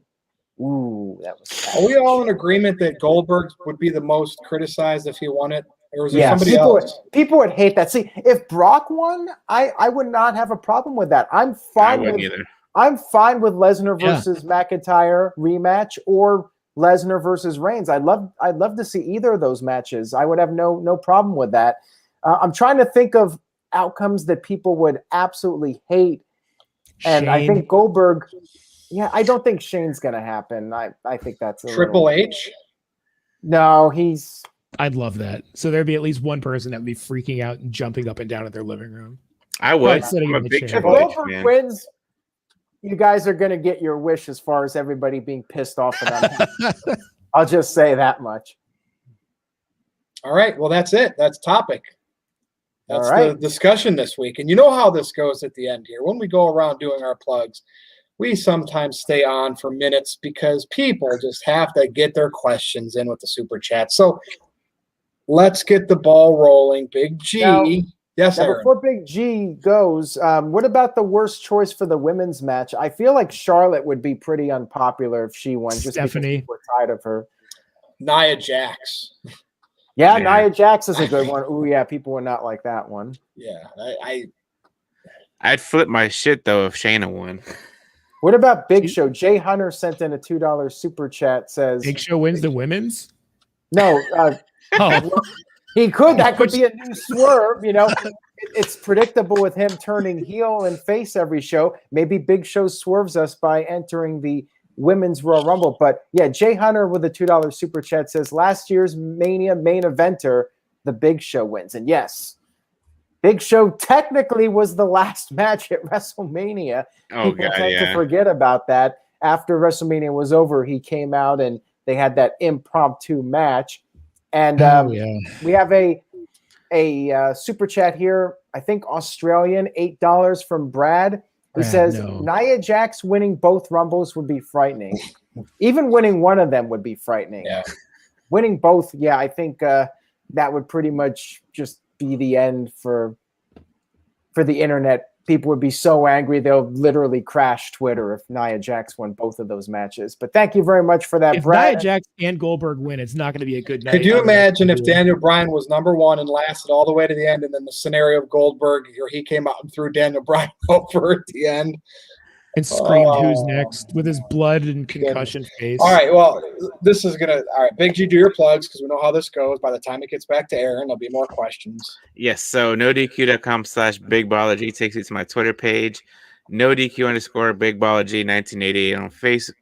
Ooh, that was sad. Are we all in agreement that Goldberg would be the most criticized if he won it? Or was there somebody else? People would hate that. See, if Brock won, I would not have a problem with that. I'm fine with Lesnar versus McIntyre rematch or Lesnar versus Reigns. I'd love to see either of those matches. I would have no problem with that. I'm trying to think of outcomes that people would absolutely hate. And I think Goldberg, I don't think Shane's going to happen. I think that's Triple H. No, I'd love that. So there'd be at least one person that would be freaking out and jumping up and down in their living room. I would. I'm a big Triple H, man. Wins, you guys are going to get your wish as far as everybody being pissed off about him. I'll just say that much. All right. Well, that's it. That's topic. That's the discussion this week. And you know how this goes at the end here. When we go around doing our plugs, we sometimes stay on for minutes because people just have to get their questions in with the super chat. So let's get the ball rolling. Big G. Now, yes, Aaron. Before Big G goes, what about the worst choice for the women's match? I feel like Charlotte would be pretty unpopular if she won. Just Stephanie. Because we're tired of her. Nia Jax. Yeah, Nia Jax is a good one. Ooh, yeah, people would not like that one. Yeah, I'd flip my shit, though, if Shayna won. What about Big Show? Jay Hunter sent in a $2 super chat. Says Big Show wins the women's? No. He could. That could be a new swerve. It's predictable with him turning heel and face every show. Maybe Big Show swerves us by entering the Women's Royal Rumble. But yeah, Jay Hunter with a $2 super chat says last year's Mania main eventer, the Big Show wins. And yes, Big Show technically was the last match at WrestleMania. People tend to forget about that. After WrestleMania was over, he came out and they had that impromptu match. And we have a super chat here. I think Australian, $8 from Brad. He says Nia Jax winning both Rumbles would be frightening. Even winning one of them would be frightening. Yeah. Winning both, I think that would pretty much just be the end for the internet. People would be so angry they'll literally crash Twitter if Nia Jax won both of those matches. But thank you very much for that, if Brad. Nia Jax and Goldberg win, it's not going to be a good night. Could you imagine if Daniel Bryan was number one and lasted all the way to the end, and then the scenario of Goldberg, or he came out and threw Daniel Bryan over at the end? And screamed, "Who's next?" with his blood and concussion face. All right, well, this is gonna. All right, Big G, do your plugs because we know how this goes. By the time it gets back to Aaron, there'll be more questions. Yes, so NoDQ.com/BigBallaG takes you to my Twitter page. NoDQ_BigBallaG1988 on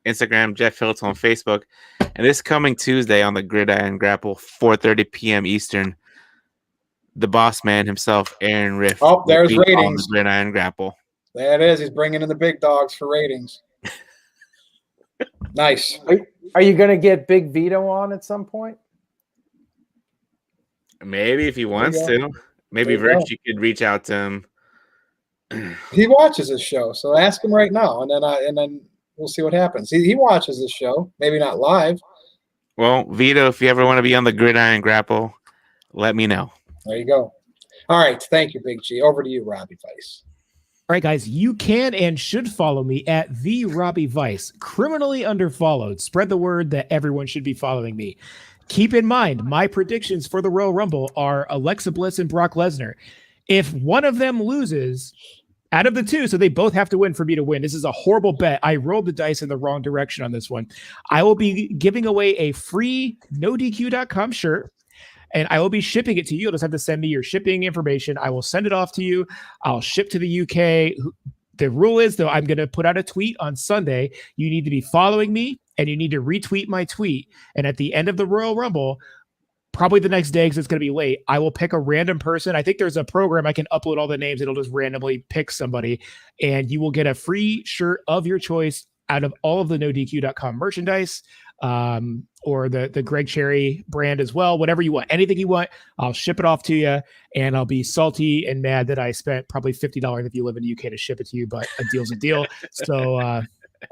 Instagram, Jeff Hiltz on Facebook. And this coming Tuesday on the Gridiron Grapple, 4:30 p.m. Eastern, the boss man himself, Aaron Rift. Oh, there's ratings. On the Gridiron Grapple. There it is. He's bringing in the big dogs for ratings. Nice. Are you going to get Big Vito on at some point? Maybe if he wants to. Maybe Virtue could reach out to him. He watches this show, so ask him right now, and then we'll see what happens. He watches this show, maybe not live. Well, Vito, if you ever want to be on the Gridiron Grapple, let me know. There you go. All right, thank you, Big G. Over to you, Robbie Vice. All right, guys, you can and should follow me at the Robbie Vice. Criminally underfollowed. Spread the word that everyone should be following me. Keep in mind, my predictions for the Royal Rumble are Alexa Bliss and Brock Lesnar. If one of them loses out of the two, so they both have to win for me to win. This is a horrible bet. I rolled the dice in the wrong direction on this one. I will be giving away a free NoDQ.com shirt. And I will be shipping it to you. You'll just have to send me your shipping information. I will send it off to you. I'll ship to the UK. The rule is, though, I'm going to put out a tweet on Sunday. You need to be following me, and you need to retweet my tweet. And at the end of the Royal Rumble, probably the next day because it's going to be late, I will pick a random person. I think there's a program I can upload all the names. It'll just randomly pick somebody, and you will get a free shirt of your choice out of all of the NoDQ.com merchandise. Or the Greg Cherry brand as well, whatever you want, anything you want, I'll ship it off to you, and I'll be salty and mad that I spent probably $50 if you live in the UK to ship it to you, but a deal's a deal. So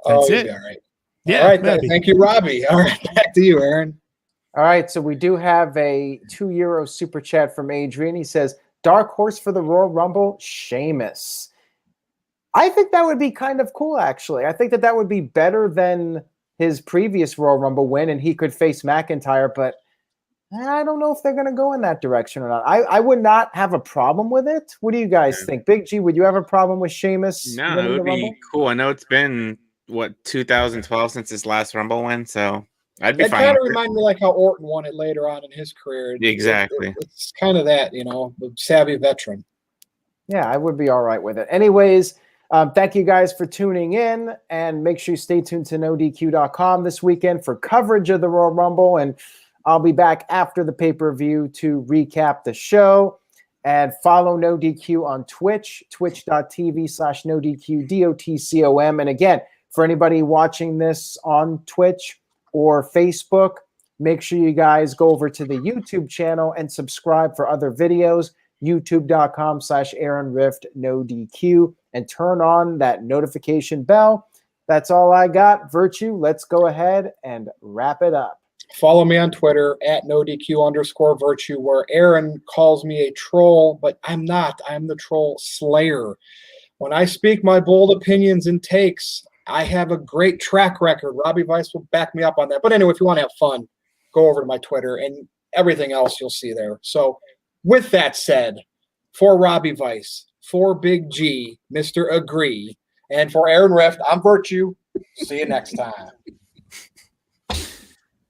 that's it. All right. Yeah. All right. Thank you, Robbie. All right. Back to you, Aaron. All right. So we do have a €2 super chat from Adrian. He says, dark horse for the Royal Rumble, Sheamus. I think that would be kind of cool, actually. I think that would be better than his previous Royal Rumble win, and he could face McIntyre, but I don't know if they're going to go in that direction or not. I would not have a problem with it. What do you guys think? Big G, would you have a problem with Sheamus? No, it would be cool. I know it's been, 2012 since his last Rumble win, so I'd be fine. It kind of reminds me like how Orton won it later on in his career. Exactly. It's kind of that, the savvy veteran. Yeah, I would be all right with it. Anyways, thank you guys for tuning in, and make sure you stay tuned to NoDQ.com this weekend for coverage of the Royal Rumble, and I'll be back after the pay-per-view to recap the show. And follow NoDQ on Twitch, twitch.tv/NoDQ, DOTCOM. And again, for anybody watching this on Twitch or Facebook, make sure you guys go over to the YouTube channel and subscribe for other videos, youtube.com/AaronRiftNoDQ, and turn on that notification bell. That's all I got. Virtue, let's go ahead and wrap it up. Follow me on Twitter at NoDQ_Virtue, where Aaron calls me a troll, but I'm not. I'm the troll slayer. When I speak my bold opinions and takes, I have a great track record. Robbie Vice will back me up on that. But anyway, if you want to have fun, go over to my Twitter, and everything else you'll see there. So with that said, for Robbie Vice, for Big G, Mr. Agree, and for Aaron Rift, I'm Virtue. See you next time.